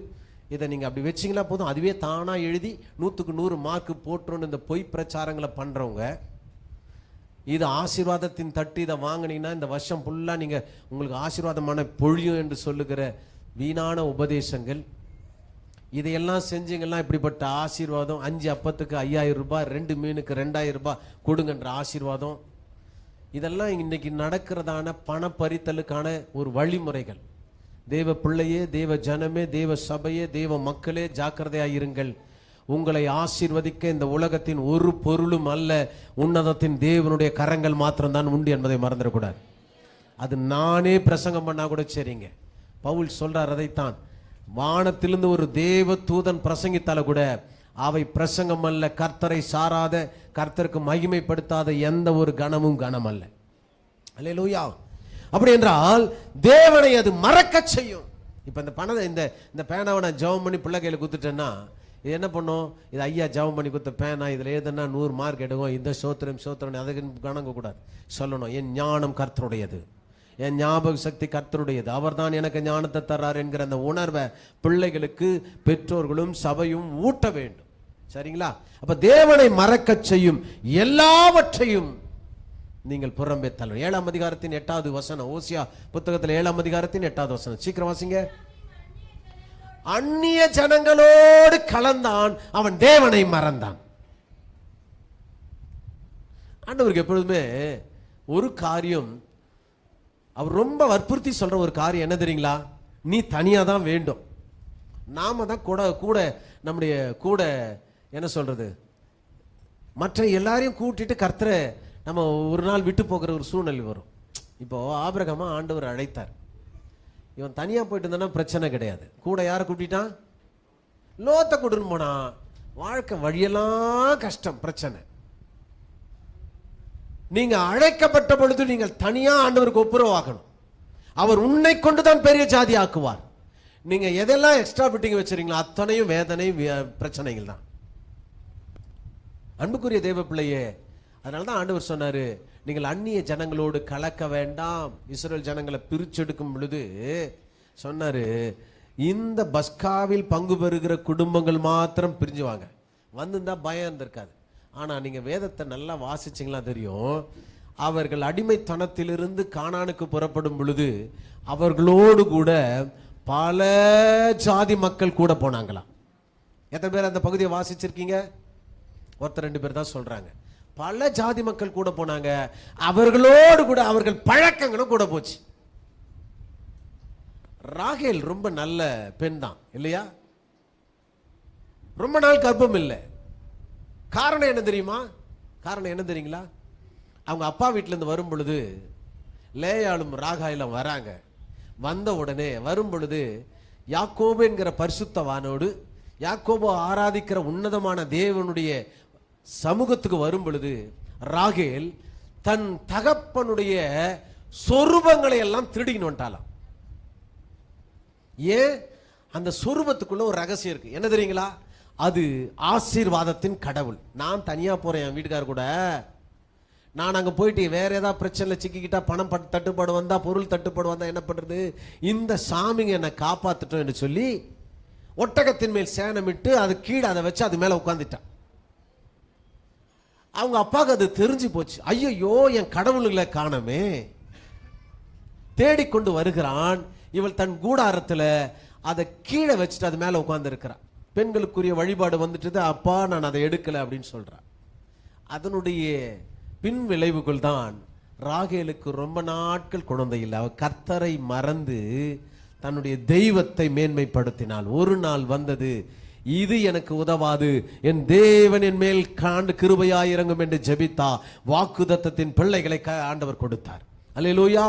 Speaker 1: இதை நீங்க அப்படி வச்சிங்களா போதும், அதுவே தானா எழுதி 100க்கு 100 மார்க் போட்டுருன்னு இந்த பொய் பிரச்சாரங்களை பண்றவங்க, இது ஆசீர்வாதத்தின் தட்டு, இதை வாங்கினீங்கன்னா இந்த வருஷம் ஃபுல்லா நீங்க உங்களுக்கு ஆசீர்வாதமான பொழியும் என்று சொல்லுகிற வீணான உபதேசங்கள், இதையெல்லாம் செஞ்சீங்கன்னா இப்படிப்பட்ட ஆசீர்வாதம், 5 அப்பத்துக்கு 5000 ரூபாய், 2 மீனுக்கு 2000 ரூபாய் கொடுங்கன்ற ஆசீர்வாதம், இதெல்லாம் இன்னைக்கு நடக்கிறதான பண பறித்தலுக்கான ஒரு வழிமுறைகள். தேவ பிள்ளையே, தேவ ஜனமே, தேவ சபையே, தேவ மக்களே, ஜாக்கிரதையாயிருங்கள். உங்களை ஆசீர்வதிக்க இந்த உலகத்தின் ஒரு பொருளும் அல்ல, உன்னதத்தின் தேவனுடைய கரங்கள் மாத்திரம்தான் உண்டு என்பதை மறந்துடக்கூடாது. அது நானே பிரசங்கம் பண்ணா கூட சரிங்க. பவுல் சொல்றார் அதைத்தான். வானத்திலிருந்து ஒரு தேவ தூதன் பிரசங்கித்தால கூட அவை பிரசங்கம் அல்ல, கர்த்தரை சாராத, கர்த்தருக்கு மகிமைப்படுத்தாத எந்த ஒரு கணமும் கணம் அல்ல. அல்லேலூயா. அப்படி என்றால் தேவனை அது மறக்க செய்யும். இப்ப இந்த பணத்தை, இந்த பேனாவை நான் ஜெபம் பண்ணி பிள்ளை கையில குத்துட்டேன்னா இது என்ன பண்ணும்? இது ஐயா ஜெபம் பண்ணி கொடுத்த பேனா, இதுல ஏதுன்னா 100 மார்க் எடுக்கும், இந்த சோத்திரம் அதுக்கு கணங்க கூடாது. சொல்லணும், என் ஞானம் கர்த்தருடையது, என் ஞாபக சக்தி கர்த்தருடையது, அவர் தான் எனக்கு ஞானத்தை தர்றார் என்கிற அந்த உணர்வை பிள்ளைகளுக்கு பெற்றோர்களும் சபையும் ஊட்ட வேண்டும். சரிங்களா? அப்ப தேவனை மறக்க செய்யும் எல்லாவற்றையும் நீங்கள் புறம்பே தள்ள. 7ஆம் அதிகாரத்தின் 8வது வசனம். ஓசியா புத்தகத்தில் 7ஆம் அதிகாரத்தின் 8வது வசனம். சீக்கிரம் வாசிங்க. அந்நிய ஜனங்களோடு கலந்தான், அவன் தேவனை மறந்தான். ஆண்டவருக்கு எப்பொழுதுமே ஒரு காரியம், அவர் ரொம்ப வற்புறுத்தி சொல்ற ஒரு காரியம் என்ன தெரியுங்களா? நீ தனியா தான் வேண்டும். நாம தான் கூட கூட நம்முடைய கூட என்ன சொல்றது, மற்ற எல்லாரையும் கூட்டிட்டு கர்த்தரை நம்ம ஒரு நாள் விட்டு போகிற ஒரு சூழ்நிலை வரும். இப்போ ஆபிரகாமை ஆண்டவர் அழைத்தார். இவன் தனியா போயிட்டு இருந்தானா பிரச்சனை கிடையாது. கூட யாரை கூட்டிட்டான்? லோத்தை கூட்டின்னு போனா. வாழ்க்கை வழியெல்லாம் கஷ்டம், பிரச்சனை. நீங்க அழைக்கப்பட்ட பொழுது நீங்கள் தனியா ஆண்டவருக்கு ஒப்புரவாகணும். அவர் உன்னை கொண்டுதான் பெரிய ஜாதி ஆக்குவார். நீங்க எதெல்லாம் எக்ஸ்ட்ரா ஃபிட்டிங் வச்சிருக்கீங்களோ அத்தனையும் வேதனை, பிரச்சனைகள் தான். அன்புக்குரிய தேவ பிள்ளையே, அதனாலதான் ஆண்டவர் சொன்னாரு, நீங்கள் அந்நிய ஜனங்களோடு கலக்க வேண்டாம். இஸ்ரவேல் ஜனங்களை பிரிச்செடுக்கும் பொழுது சொன்னாரு, இந்த பஸ்காவில் பங்கு பெறுகிற குடும்பங்கள் மாத்திரம் பிரிஞ்சுவாங்க. வந்திருந்தா பயம் இருந்திருக்காது. ஆனா நீங்க வேதத்தை நல்லா வாசிச்சீங்களா தெரியும். அவர்கள் அடிமைத்தனத்திலிருந்து கானானுக்கு புறப்படும் பொழுது அவர்களோடு கூட பல ஜாதி மக்கள் கூட போனாங்களாம். எத்தனை பேர் அந்த பகுதியை வாசிச்சிருக்கீங்க? ஒருத்தர் 2 பேர் தான் சொல்றாங்க. பல ஜாதி மக்கள் கூட போனாங்க. அவர்களோடு கூட அவர்கள் பழக்கங்களும் கூட போச்சு. ராகேல் ரொம்ப நல்ல பெண் தான் இல்லையா? ரொம்ப நாள் கர்ப்பம் இல்லை. காரணம் என்ன தெரியுமா? காரணம் என்ன தெரியுங்களா? அவங்க அப்பா வீட்டுல இருந்து வரும் பொழுது லேயாளும் ராகாயிலும் வராங்க. வந்த உடனே வரும் பொழுது யாக்கோபு என்கிற பரிசுத்தவானோடு, யாக்கோபு ஆராதிக்கிற உன்னதமான தேவனுடைய சமூகத்துக்கு வரும் பொழுது ராகேல் தன் தகப்பனுடைய சொரூபங்களை எல்லாம் திருடின்னு வந்துட்டாலாம். ஏன்? அந்த சொரூபத்துக்குள்ள ஒரு ரகசியம் இருக்கு. என்ன தெரியுங்களா? அது ஆசீர்வாதத்தின் கடவுள். நான் தனியா போறேன் என் வீட்டுக்கார கூட. நான் அங்க போயிட்டு வேற ஏதாவது பிரச்சனை சிக்கிக்கிட்டா, பணம் தட்டுப்பாடு வந்தா, பொருள் தட்டுப்பாடு வந்தா என்ன பண்றது? இந்த சாமிங்க என்னை காப்பாத்துட்டோம் என்று சொல்லி ஒட்டகத்தின் மேல் சேனமிட்டு அது கீழே அதை வச்சு அது மேல உட்கார்ந்துட்டான். அவங்க அப்பாவுக்கு அது தெரிஞ்சு போச்சு. ஐயோ, என் கடவுள்களை காணமே. தேடிக்கொண்டு வருகிறான். இவள் தன் கூடாரத்துல அதை கீழே வச்சுட்டு அது மேல உட்கார்ந்து இருக்கிறான். பெண்களுக்குரிய வழிபாடு வந்துட்டு, அப்பா நான் அதை எடுக்கல அப்படின்னு சொல்றான். அதனுடைய பின் விளைவுகள் தான் ராகேலுக்கு ரொம்ப நாட்கள் குழந்தை இல்லை. அவ கர்த்தரை மறந்து தன்னுடைய தெய்வத்தை மேன்மைப்படுத்தினாள். ஒரு நாள் வந்தது, இது எனக்கு உதவாது, என் தேவன் என் மேல் காண்டு கிருபையாயிரங்கும் என்று ஜெபித்தா வாக்குதத்தத்தின் பிள்ளைகளை ஆண்டவர் கொடுத்தார். அல்லேலூயா.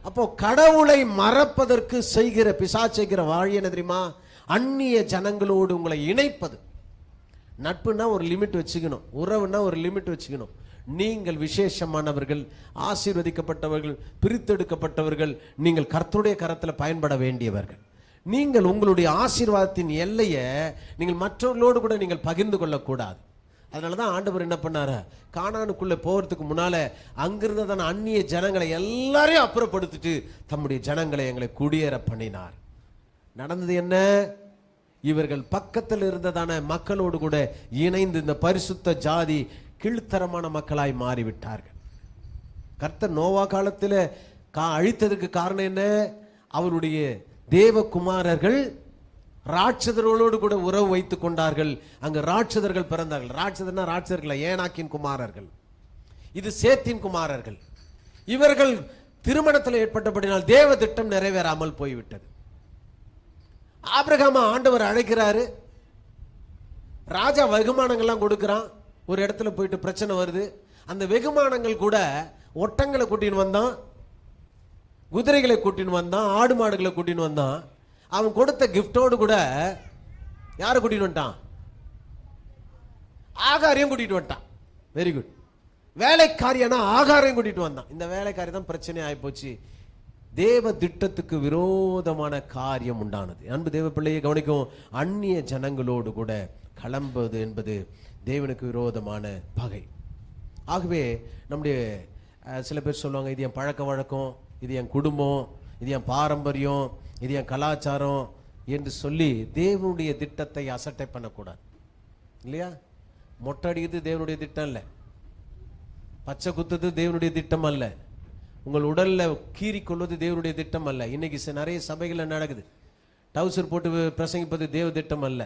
Speaker 1: அப்போ கடவுளை மறப்பதற்கு செய்கிற பிசாசு செய்கிற வாழி என்ன தெரியுமா? அந்நிய ஜனங்களோடு உங்களை இணைப்பது. நட்புனா ஒரு லிமிட் வச்சுக்கணும், உறவுனா ஒரு லிமிட் வச்சுக்கணும். நீங்கள் விசேஷமானவர்கள், ஆசீர்வதிக்கப்பட்டவர்கள், பிரித்தெடுக்கப்பட்டவர்கள். நீங்கள் கர்த்தருடைய கரத்தில் பயன்பட வேண்டியவர்கள். நீங்கள் உங்களுடைய ஆசீர்வாதத்தின் எல்லையை நீங்கள் மற்றவர்களோடு கூட நீங்கள் பகிர்ந்து கொள்ளக்கூடாது. அதனாலதான் ஆண்டவர் என்ன பண்ணாரு? கானானுக்குள்ள போறதுக்கு முன்னால அங்கிருந்ததான அந்நிய ஜனங்களை எல்லாரையும் அப்புறப்படுத்திட்டு தம்முடைய ஜனங்களை எங்களை குடியேற பண்ணினார். நடந்தது என்ன? இவர்கள் பக்கத்தில் இருந்ததான மக்களோடு கூட இணைந்து இந்த பரிசுத்த ஜாதி கீழ்த்தரமான மக்களாய் மாறிவிட்டார்கள். கர்த்தர் நோவா காலத்தில் அழித்ததுக்கு காரணம் என்ன? அவருடைய தேவகுமாரர்கள் ராட்சதர்களோடு கூட உறவு வைத்துக் கொண்டார்கள். அங்கு ராட்சதர்கள் பிறந்தார்கள். ராட்சதர்னா ராட்சதர்கள், ஏனாக்கின் குமாரர்கள். இது சேத்தின் குமாரர்கள். இவர்கள் திருமணத்தில் ஏற்பட்டபடினால் தேவ திட்டம் நிறைவேறாமல் போய்விட்டது. ஆபிரகாம் ஆண்டவர் அழைக்கிறாரு. ராஜா வெகுமானங்கள்லாம் கொடுக்கிறான். ஒரு இடத்துல போயிட்டு பிரச்சனை வருது. அந்த வெகுமானங்கள் கூட ஒட்டங்களை கூட்டின்னு வந்தான், குதிரைகளை கூட்டின்னு வந்தான், ஆடு மாடுகளை கூட்டின்னு வந்தான். அவன் கொடுத்த கிஃப்டோடு கூட யாரை கூட்டிட்டு வந்துட்டான்? ஆகாரையும் கூட்டிட்டு வந்துட்டான். Very good. வேலைக்காரியான ஆகாரையும் கூட்டிட்டு வந்தான். இந்த வேலைக்காரி தான் பிரச்சனை ஆகி போச்சு. தேவ திட்டத்துக்கு விரோதமான காரியம் உண்டானது. அன்பு தேவ பிள்ளையை கவனிக்கும். அந்நிய ஜனங்களோடு கூட கலம்புவது என்பது தேவனுக்கு விரோதமான பகை. ஆகவே நம்முடைய சில பேர் சொல்லுவாங்க, இது என் பழக்க வழக்கம், இது என் குடும்பம், இது என் பாரம்பரியம், இது என் கலாச்சாரம் என்று சொல்லி தேவனுடைய திட்டத்தை அசட்டை பண்ணக்கூடாது இல்லையா? மொட்டை அடிக்கிறது தேவனுடைய திட்டம் இல்லை. பச்சை குத்துறது தேவனுடைய திட்டம் அல்ல. உங்கள் உடல்ல கீறி கொள்வது தேவனுடைய திட்டம் அல்ல. இன்னைக்கு நிறைய சபைகள் நடக்குது. டவுசர் போட்டு பிரசங்கிப்பது தேவ திட்டம் அல்ல.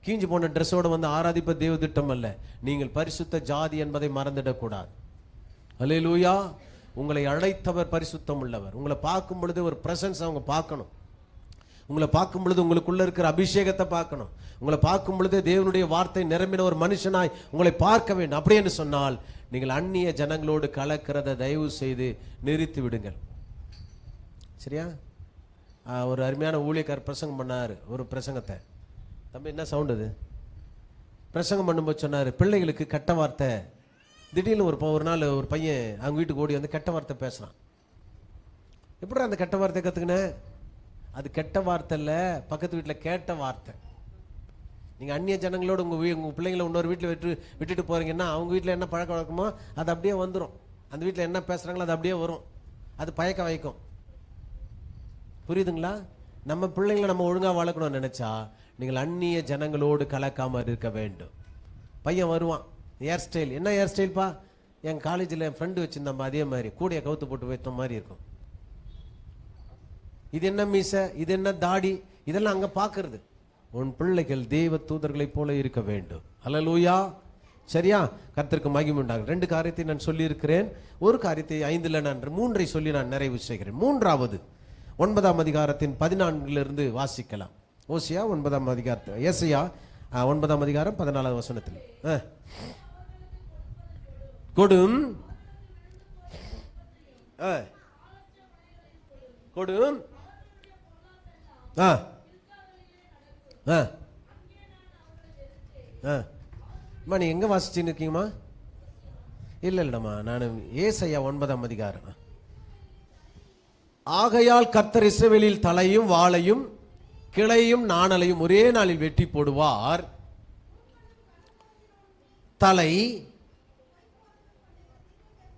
Speaker 1: கீஞ்சு போன ட்ரெஸ்ஸோட வந்து ஆராதிப்பது தேவ திட்டம் அல்ல. நீங்கள் பரிசுத்த ஜாதி என்பதை மறந்துடக்கூடாது. அல்லேலூயா. உங்களை அழைத்தவர் பரிசுத்தம் உள்ளவர். உங்களை பார்க்கும் பொழுது ஒரு பிரசன்ஸ் அவங்க பார்க்கணும். உங்களை பார்க்கும் பொழுது உங்களுக்குள்ள இருக்கிற அபிஷேகத்தை பார்க்கணும். உங்களை பார்க்கும் பொழுது தேவனுடைய வார்த்தை நிரம்பின ஒரு மனுஷனாய் உங்களை பார்க்க வேண்டும். அப்படி என்று சொன்னால் நீங்கள் அந்நிய ஜனங்களோடு கலக்கிறத தயவு செய்து நிறுத்தி விடுங்கள். சரியா? ஒரு அருமையான ஊழியக்காரர் பிரசங்கம் பண்ணார். ஒரு பிரசங்கத்தை, தம்பி என்ன சவுண்ட் அது? பிரசங்கம் பண்ணும்போது சொன்னார், பிள்ளைகளுக்கு கெட்ட வார்த்தை. திடீர்னு ஒரு நாள் ஒரு பையன் அவங்க வீட்டுக்கு ஓடி வந்து கெட்ட வார்த்தை பேசுறான். எப்படி அந்த கெட்ட வார்த்தை கற்றுக்கினேன்? அது கெட்ட வார்த்தை இல்லை, பக்கத்து வீட்டில் கேட்ட வார்த்தை. நீங்கள் அந்நிய ஜனங்களோடு உங்கள் பிள்ளைங்களை இன்னொரு வீட்டில் விட்டுட்டு போகிறீங்கன்னா அவங்க வீட்டில் என்ன பழக்க வழக்கமோ அது அப்படியே வந்துடும். அந்த வீட்டில் என்ன பேசுகிறாங்களோ அது அப்படியே வரும். அது பயக்க வைக்கும். புரியுதுங்களா? நம்ம பிள்ளைங்களை நம்ம ஒழுங்காக வளர்க்கணும்னு நினச்சா நீங்கள் அந்நிய ஜனங்களோடு கலக்காமல் இருக்க வேண்டும். பையன் வருவான், ஹேர் ஸ்டைல், என்ன ஹேர் ஸ்டைல்ப்பா? என் காலேஜில் என் ஃப்ரெண்டு வச்சுருந்தோம் அதே மாதிரி கூடைய கவுத்து போட்டு வைத்த மாதிரி இருக்கும். இது என்ன மீசை, இது என்ன தாடி, இதெல்லாம் அங்கே பார்க்கறது. உன் பிள்ளைகள் தேவ தூதர்களைப் போல இருக்க வேண்டும். அல்லேலூயா. சரியா? கர்த்தருக்கு மகிமை உண்டாகும். 2 காரியத்தை நான் சொல்லியிருக்கிறேன். ஒரு காரியத்தை 5ல் நான் 3ஐ சொல்லி நான் நிறைவு செய்கிறேன். 3வது 9ஆம் அதிகாரத்தின் 14 வாசிக்கலாம். ஓசியா 9ஆம் அதிகாரத்தில், ஏசாயா 9ஆம் அதிகாரம் 14வது வசனத்தில். கொடும் கொடும் நீ எங்க வாசிச்சுன்னு இருக்கீங்கம்மா? இல்லம்மா, நான் ஏசாயா 9ஆம் அதிகாரம். ஆகையால் கர்த்தர் இஸ்ரவேலில் தலையும் வாளையும் கிளையும் நாணலையும் ஒரே நாளில் வெட்டி போடுவார். தலை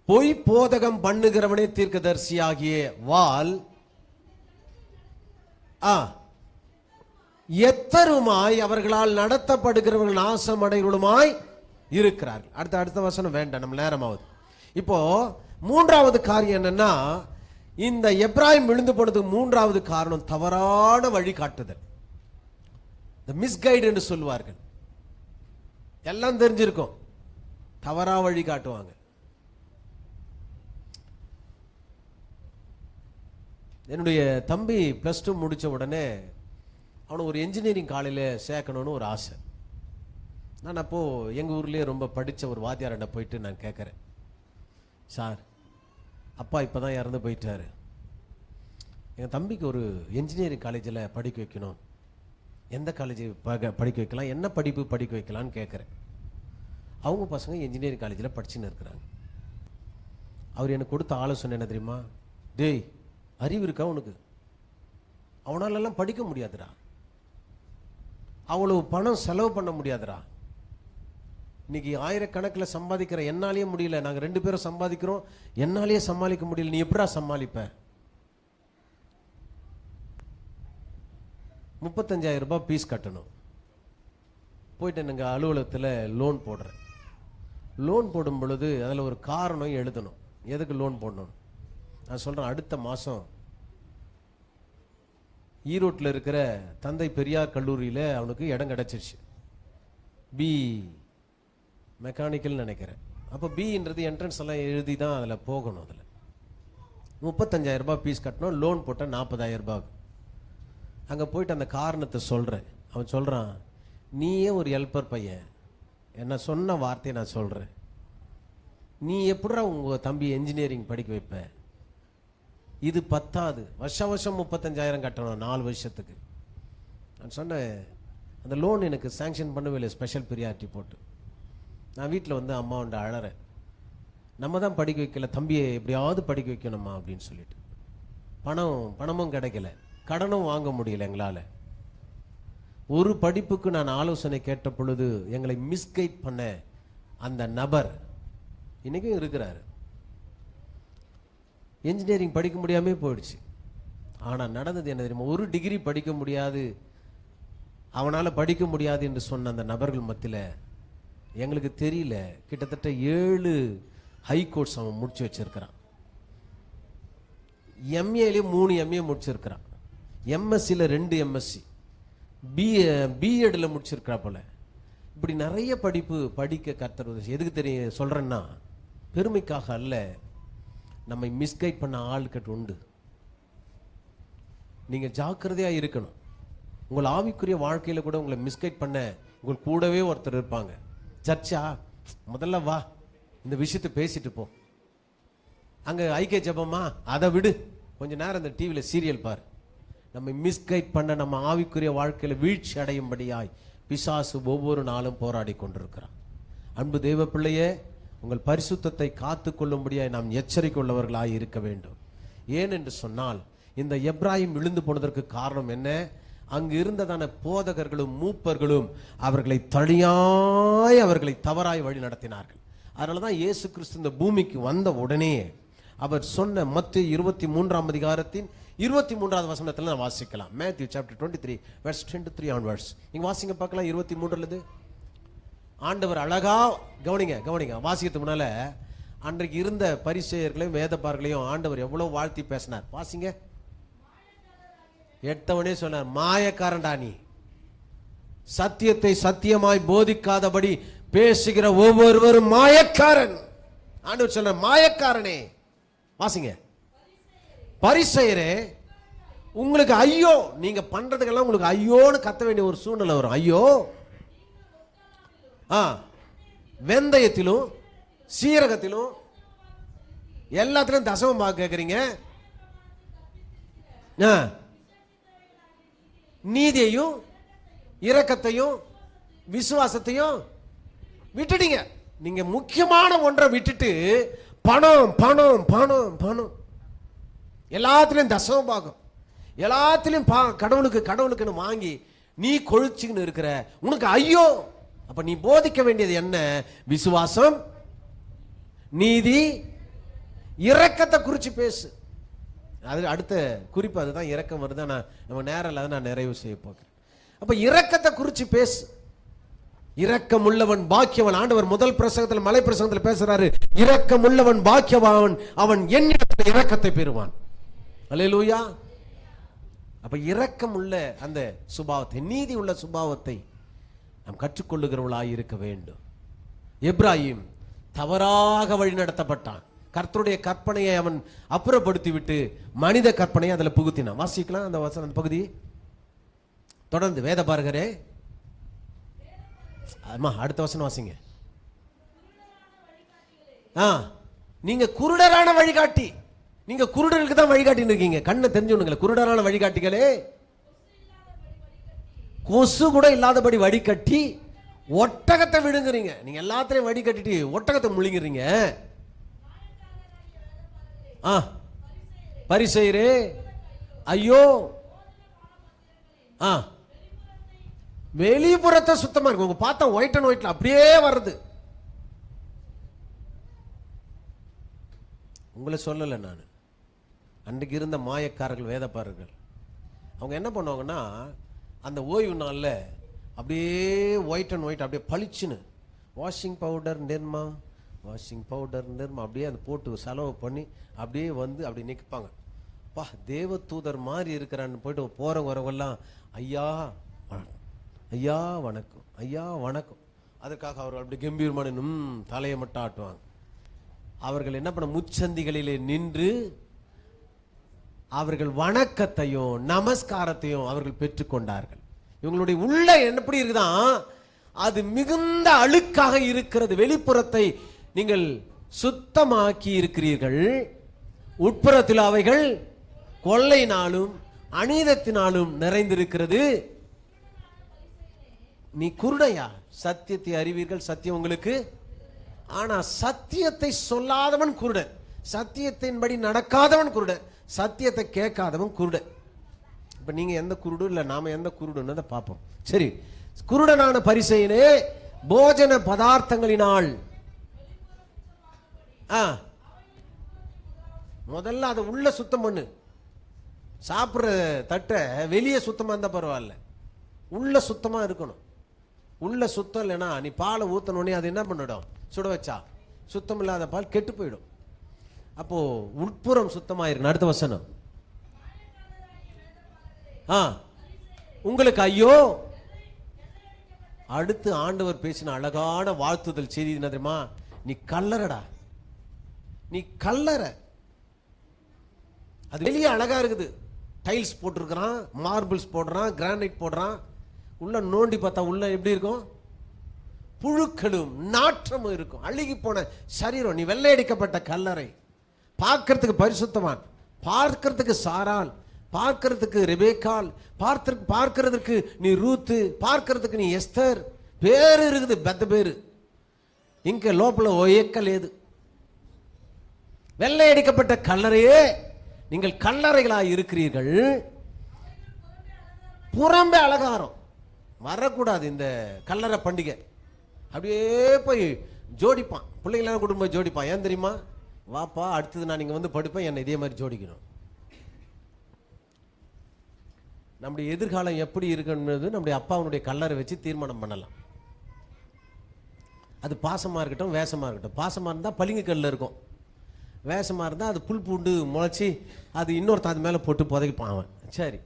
Speaker 1: பொய் போதகம் பண்ணுகிறவனே தீர்க்கதரிசியாகிய வாள் எத்தருமாய் அவர்களால் நடத்தப்படுகிறவர்கள் நாசமடைகளுமாய் இருக்கிறார்கள். அடுத்த வசனம் வேண்டாம், நம்ம நேரமாவது. இப்போ 3வது காரியம் என்னன்னா, இந்த எப்ராயிம் விழுந்து போனதுக்கு 3வது காரணம் தவறான வழிகாட்டுதல். மிஸ்கைடு என்று சொல்வார்கள். எல்லாம் தெரிஞ்சிருக்கும், தவறா வழி காட்டுவாங்க. என்னுடைய தம்பி +2 முடிச்ச உடனே அவனை ஒரு என்ஜினியரிங் காலேஜில் சேர்க்கணும்னு ஒரு ஆசை. நான் அப்போது எங்கள் ஊர்லேயே ரொம்ப படித்த ஒரு வாத்தியார்கிட்ட போயிட்டு நான் கேட்குறேன், சார் அப்பா இப்போ தான் இறந்து போயிட்டார், எங்கள் தம்பிக்கு ஒரு என்ஜினியரிங் காலேஜில் படிக்க வைக்கணும், எந்த காலேஜ் படிக்க வைக்கலாம், என்ன படிப்பு படிக்க வைக்கலான்னு கேட்குறேன். அவங்க பசங்க என்ஜினியரிங் காலேஜில் படிச்சுன்னு இருக்கிறாங்க. அவர் எனக்கு கொடுத்த ஆலோசனை என்ன தெரியுமா? டேய், அறிவு இருக்கா உனக்கு? அவனாலெல்லாம் படிக்க முடியாதுடா, அவ்வளவு பணம் செலவு பண்ண முடியாதுடா. இன்னைக்கு ஆயிரக்கணக்கில் சம்பாதிக்கிற என்னாலேயே முடியல, நாங்கள் 2 பேரும் சம்பாதிக்கிறோம், என்னாலேயே சமாளிக்க முடியல, நீ எப்படா சமாளிப்ப? 35,000 ரூபாய் ஃபீஸ் கட்டணும். போயிட்டு எங்கள் அலுவலகத்தில் லோன் போடுறேன். லோன் போடும் பொழுது அதில் ஒரு காரணம் எழுதணும், எதுக்கு லோன் போடணும். நான் சொல்கிறேன், அடுத்த மாதம் ஈரோட்டில் இருக்கிற தந்தை பெரியார் கல்லூரியில் அவனுக்கு இடம் கிடச்சிருச்சு. பி மெக்கானிக்கல் நினைக்கிறேன். அப்போ பின்றது என்ட்ரன்ஸ் எல்லாம் எழுதி தான் அதில் போகணும். அதில் 35,000 ரூபாய் ஃபீஸ் கட்டணும். லோன் போட்டால் 40,000 ரூபாய். அங்கே போயிட்டு அந்த காரணத்தை சொல்கிறேன். அவன் சொல்கிறான், நீயே ஒரு ஹெல்ப்பர் பையன், என்ன சொன்ன வார்த்தையை நான் சொல்கிறேன், நீ எப்படா உங்கள் தம்பி என்ஜினியரிங் படிக்க வைப்ப? இது பத்தாது, வருஷம் 35,000 கட்டணும் 4 வருஷத்துக்கு. நான் சொன்னேன், அந்த லோன் எனக்கு சேங்ஷன் பண்ணவே இல்லை, ஸ்பெஷல் ப்ரியாரிட்டி போட்டு. நான் வீட்டில் வந்து அம்மாவுண்ட அழறேன், நம்ம தான் படிக்க வைக்கல, தம்பியை எப்படியாவது படிக்க வைக்கணுமா அப்படின்னு சொல்லிட்டு. பணமும் கிடைக்கல, கடனும் வாங்க முடியல எங்களால். ஒரு படிப்புக்கு நான் ஆலோசனை கேட்ட பொழுது எங்களை மிஸ்கைட் பண்ண அந்த நபர் இன்னைக்கும் இருக்கிறாரு. என்ஜினியரிங் படிக்க முடியாமே போயிடுச்சு. ஆனால் நடந்தது என்ன தெரியுமா? ஒரு டிகிரி படிக்க முடியாது, அவனால் படிக்க முடியாது என்று சொன்ன அந்த நபர்கள் மத்தியில் எங்களுக்கு தெரியல, கிட்டத்தட்ட 7 ஹைகோர்ட்ஸ் அவன் முடிச்சு வச்சிருக்கிறான். எம்ஏல 3 எம்ஏ முடிச்சிருக்கிறான். எம்எஸ்சியில் 2 எம்எஸ்சி, பிஎட்ல முடிச்சிருக்கிறா போல. இப்படி நிறைய படிப்பு படிக்க கர்த்தர் எதுக்கு தெரியும் சொல்றேன்னா, பெருமைக்காக அல்ல, நம்மை மிஸ்கைட் பண்ண ஆள்கிட்ட உண்டு. நீங்க ஜாக்கிரதையா இருக்கணும். உங்கள் ஆவிக்குரிய வாழ்க்கையில கூட உங்களை மிஸ்கைட் பண்ண உங்கள் கூடவே ஒருத்தர் இருப்பாங்க. சர்ச்சா முதல்ல வா, இந்த விஷயத்தை பேசிட்டு போ. அங்க ஐக்கிய ஜெபமா, அதை விடு, கொஞ்ச நேரம் இந்த டிவியில சீரியல் பாரு. நம்ம மிஸ்கைட் பண்ண நம்ம ஆவிக்குரிய வாழ்க்கையில வீழ்ச்சி அடையும்படியாய் பிசாசு ஒவ்வொரு நாளும் போராடி கொண்டிருக்கிறான். அன்பு தேவ பிள்ளையே, உங்கள் பரிசுத்தத்தை காத்து கொள்ளும்படியாய் நாம் எச்சரிக்கை உள்ளவர்களாய் இருக்க வேண்டும். ஏன் என்று சொன்னால், இந்த எப்ராஹிம் விழுந்து போனதற்கு காரணம் என்ன? அங்கு இருந்ததான போதகர்களும் மூப்பர்களும் அவர்களை தவறாய் வழி நடத்தினார்கள். அதனாலதான் இயேசு கிறிஸ்து இந்த பூமிக்கு வந்த உடனே அவர் சொன்ன மத்தேயு 23ஆம் அதிகாரத்தின் 23வது வசனத்துல நான் வாசிக்கலாம். Matthew chapter 23 verse 23 onwards. நீங்க வாசிங்க பார்க்கலாம். 23ல ஆண்டவர் அழகா கவனிங்க வாசிக்கிறதுக்கு முன்னால அன்றைக்கு இருந்த பரிசேயர்களையும் வேதபாரர்களையும் ஆண்டவர் எவ்வளவு வாழ்த்தி பேசினார். வாசிங்க. எட்டவனே சொன்னார், மாயக்காரன்டா நீ, சத்தியத்தை சத்தியமாய் போதிக்காதபடி பேசுகிற ஒவ்வொருவரும் மாயக்காரன். ஆண்டவர் சொல்ற, மாயக்காரனே. வாசிங்க. பரிசேயரே உங்களுக்கு ஐயோ, நீங்க பண்றதுக்கெல்லாம் உங்களுக்கு ஐயோன்னு கத்த வேண்டிய ஒரு சூழ்நிலை வரும். ஐயோ, வெந்தயத்திலும் சீரகத்திலும் எல்லாத்திலும் தசமமாக கேட்குறீங்க. நீதியையும் இரக்கத்தையும் விசுவாசத்தையும் விட்டுட்டீங்க. நீங்க முக்கியமான ஒன்றை விட்டுட்டு பணம் பணம் பணம் பணம், எல்லாத்திலையும் தசமபாகம், எல்லாத்திலையும் கடவுளுக்குன்னு வாங்கி நீ கொழிச்சுன்னு இருக்கிற. உனக்கு ஐயோ. அப்ப நீ போதிக்க வேண்டியது என்ன? விசுவாசம், நீதி, இரக்கத்தை குறிச்சு பேசு. அது அடுத்த குறிப்பு, அதுதான் இரக்கம் வருது. நம்ம நேரம் இல்லாத நான் நிறைவு செய்ய போகிறேன். அப்ப இரக்கத்தை குறிச்சு பேசு. இரக்கம் உள்ளவன் பாக்கியவன். ஆண்டவர் முதல் பிரசங்கத்தில், மலை பிரசங்கத்தில் பேசுறாரு, இரக்கம் உள்ளவன் பாக்கியவான், அவன் என்னிடத்தில் இரக்கத்தை பெறுவான். அல்லேலூயா. அப்ப இரக்கம் உள்ள அந்த சுபாவத்தை, நீதி உள்ள சுபாவத்தை நாம் கற்றுக்கொள்ளுகிறவர்களாய் இருக்க வேண்டும். எப்ராஹிம் தவறாக வழி நடத்தப்பட்டான். கர்த்தருடைய கற்பனையை அவன் அப்புறப்படுத்தி விட்டு மனித கற்பனையை அதில் புகுத்தினான். வாசிக்கலாம் அந்த வசனம், அந்த பகுதி தொடர்ந்து. வேத பாரகரே, அடுத்த வசனம் வாசிங்க. நீங்க குருடரான வழிகாட்டி, நீங்க குருடர்களுக்கு தான் வழிகாட்டின்னு இருக்கீங்க. கண்ணை தெரிஞ்சுனுங்களே, குருடரான வழிகாட்டிகளே, கொசு கூட இல்லாதபடி வழிகட்டி ஒட்டகத்தை விழுங்குறீங்க. நீங்க எல்லாத்தையும் வழிகட்டிட்டு ஒட்டகத்தை முழுங்குறீங்க. பரிசேயரே ஐயோ, வெளிப்புறத்தை சுத்தமா இருக்கு. உங்க பார்த்தா ஒயிட் அண்ட் ஒயிட்ல அப்படியே வருது. உங்களை சொல்லல நான், அன்றைக்கு இருந்த மாயக்காரர்கள் வேதப்பாரர்கள் அவங்க என்ன பண்ணுவாங்கன்னா, அந்த ஓய்வு நாளில் அப்படியே ஒயிட் அண்ட் ஒயிட் அப்படியே பளிச்சுன்னு வாஷிங் பவுடர் நிர்மா அப்படியே அந்த போட்டு செலவு பண்ணி அப்படியே வந்து அப்படி நிற்பாங்க. பா, தேவ தூதர் மாதிரி இருக்கிறான்னு போயிட்டு போறவங்க வரவெல்லாம் ஐயா ஐயா வணக்கம், ஐயா வணக்கம். அதுக்காக அவர்கள் அப்படி கம்பீரமான தலையை மட்டும் ஆட்டுவாங்க. அவர்கள் என்ன பண்ண, முச்சந்திகளிலே நின்று அவர்கள் வணக்கத்தையும் நமஸ்காரத்தையும் அவர்கள் பெற்றுக்கொண்டார்கள். இவங்களுடைய உள்ள எப்படி இருக்குதான், அது மிகுந்த அழுக்காக இருக்கிறது. வெளிப்புறத்தை நீங்கள் சுத்தமாக்கி இருக்கிறீர்கள், உட்புறத்தில் அவைகள் கொள்ளையினாலும் அநீதத்தினாலும் நிறைந்திருக்கிறது. நீ குருடையா? சத்தியத்தை அறிவீர்கள், சத்தியம் உங்களுக்கு. ஆனா சத்தியத்தை சொல்லாதவன் குருடன், சத்தியத்தின்படி நடக்காதவன் குருடன், சத்தியத்தை கேட்காதவன் குருடன். இப்ப நீங்க எந்த குருடு இல்ல, நாம எந்த குருடுன்னு பார்ப்போம். சரி, குருடனான பரிசேயனே, போஜன பதார்த்தங்களினால் முதல்ல அதை உள்ள சுத்தம் பண்ணு. சாப்பிட்ற தட்டை வெளியே சுத்தமா இருந்தா பரவாயில்ல, உள்ள சுத்தமா இருக்கணும். உள்ள சுத்தம் இல்லைன்னா நீ பாலை ஊத்தனோடனே அது என்ன பண்ணிடும், சுட வச்சா சுத்தம் இல்லாத பால் கெட்டு போயிடும். அப்போ உட்புறம் சுத்தமாயிருக்கணும். அடுத்த வசனம், உங்களுக்கு ஐயோ. அடுத்து ஆண்டவர் பேசின அழகான வாழ்த்துதல் செய்தி என்ன தெரியுமா? நீ கல்லறடா, நீ கல்லற. அது வெளியே அழகா இருக்குது, டைல்ஸ் போட்டிருக்கிறான், மார்பிள்ஸ் போடுறான், கிரானைட் போடுறான். உள்ள நோண்டி பார்த்தா உள்ள எப்படி இருக்கும்? புழுக்களும் நாற்றமும் இருக்கும், அழுகி போன சரீரம். நீ வெள்ளையடிக்கப்பட்ட கல்லறை. பார்க்கறதுக்கு பரிசுத்தவான், பார்க்கறதுக்கு சாரால், பார்க்கறதுக்கு ரெபேக்கால், பார்க்கறதுக்கு நீ ரூத்து, பார்க்கறதுக்கு நீ எஸ்தர். பேரு இருக்குது, பெத்த பேரு. இங்க லோப்பல ஒயக்கல் ஏது? வெள்ளையடிக்கப்பட்ட கல்லறையே. நீங்கள் கல்லறைகளாக இருக்கிறீர்கள். புறம்பே அலங்காரம் வரக்கூடாது. இந்த கல்லறை பண்டிகை அப்படியே போய் ஜோடிப்பான், பிள்ளைங்களாம் குடும்பம் ஜோடிப்பான். ஏன் தெரியுமா? வாப்பா, அடுத்தது நான் இங்க வந்து படுப்பேன், என்னை இதே மாதிரி ஜோடிக்கணும். நம்முடைய எதிர்காலம் எப்படி இருக்குன்றது நம்முடைய அப்பாவுடைய கல்லறை வச்சு தீர்மானம் பண்ணலாம். அது பாசமா இருக்கட்டும், வேஷமா இருக்கட்டும். பாசமா இருந்தா பளிங்கு கல்ல இருக்கும், வேஷமா இருந்தா அது புல் பூண்டு முளைச்சி அது இன்னொருத்த அது மேல போட்டு புதைப்பான் அவன். சரி,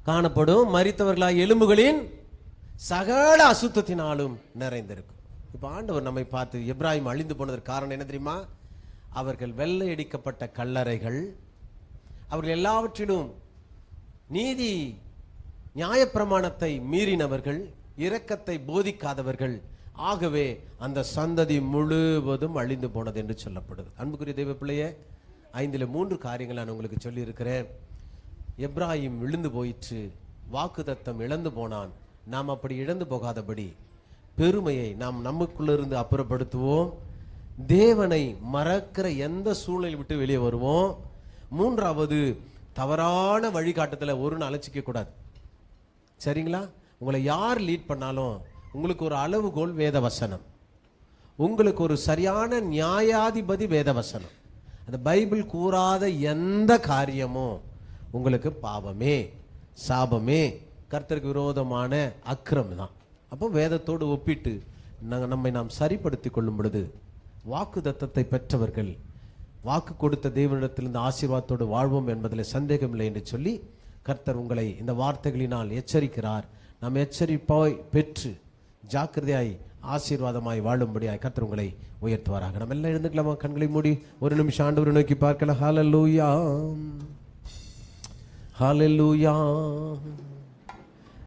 Speaker 1: காணப்படும் மரித்தவர்களாக எலும்புகளின் சகல அசுத்தத்தினாலும் நிறைந்திருக்கும். இப்ப ஆண்டவர் நம்மை பார்த்து எப்ராஹிம் அழிந்து போனதற்கு காரணம் என்ன தெரியுமா? அவர்கள் வெள்ளையடிக்கப்பட்ட கல்லறைகள். அவர்கள் எல்லாவற்றிலும் நீதி நியாயப்பிரமாணத்தை மீறினவர்கள், இரக்கத்தை போதிக்காதவர்கள். ஆகவே அந்த சந்ததி முழுவதும் அழிந்து போனது என்று சொல்லப்படுது. அன்புக்குரிய தெய்வ பிள்ளையே, 5 காரியங்கள் நான் உங்களுக்கு சொல்லி இருக்கிறேன். எப்ராஹிம் விழுந்து போயிற்று, வாக்குத்தத்தம் இழந்து போனான். நாம் அப்படி இழந்து போகாதபடி பெருமையை நாம் நமக்குள்ளிருந்து அப்புறப்படுத்துவோம். தேவனை மறக்கிற எந்த சூழ்நிலை விட்டு வெளியே வருவோம். 3வது, தவறான வழிகாட்டுதலை ஒரு நாள் அலட்சிக்க கூடாது. சரிங்களா? உங்களை யார் லீட் பண்ணாலும் உங்களுக்கு ஒரு அளவுகோல் வேத வசனம், உங்களுக்கு ஒரு சரியான நியாயாதிபதி வேத வசனம். அந்த பைபிள் கூறாத எந்த காரியமும் உங்களுக்கு பாவமே, சாபமே, கர்த்தருக்கு விரோதமான அக்கிரம் தான். அப்போ வேதத்தோடு ஒப்பிட்டு நம்மை நாம் சரிப்படுத்தி கொள்ளும் பொழுது வாக்குத்தத்தத்தை பெற்றவர்கள், வாக்கு கொடுத்த தேவனிடத்திலிருந்து ஆசீர்வாதத்தோடு வாழ்வோம் என்பதில் சந்தேகமில்லை என்று சொல்லி கர்த்தர் உங்களை இந்த வார்த்தைகளினால் எச்சரிக்கிறார். நாம் எச்சரிப்பாய் பெற்று ஜாக்கிரதையாய் ஆசீர்வாதமாய் வாழும்படியாய் கர்த்தர் உங்களை உயர்த்துவாராக. நம்ம எல்லாம் எழுந்துக்கலாமா? கண்களை மூடி ஒரு நிமிஷம் ஆண்டவரை நோக்கி பார்க்கலாம். ஹல்லேலூயா, ஹல்லேலூயா.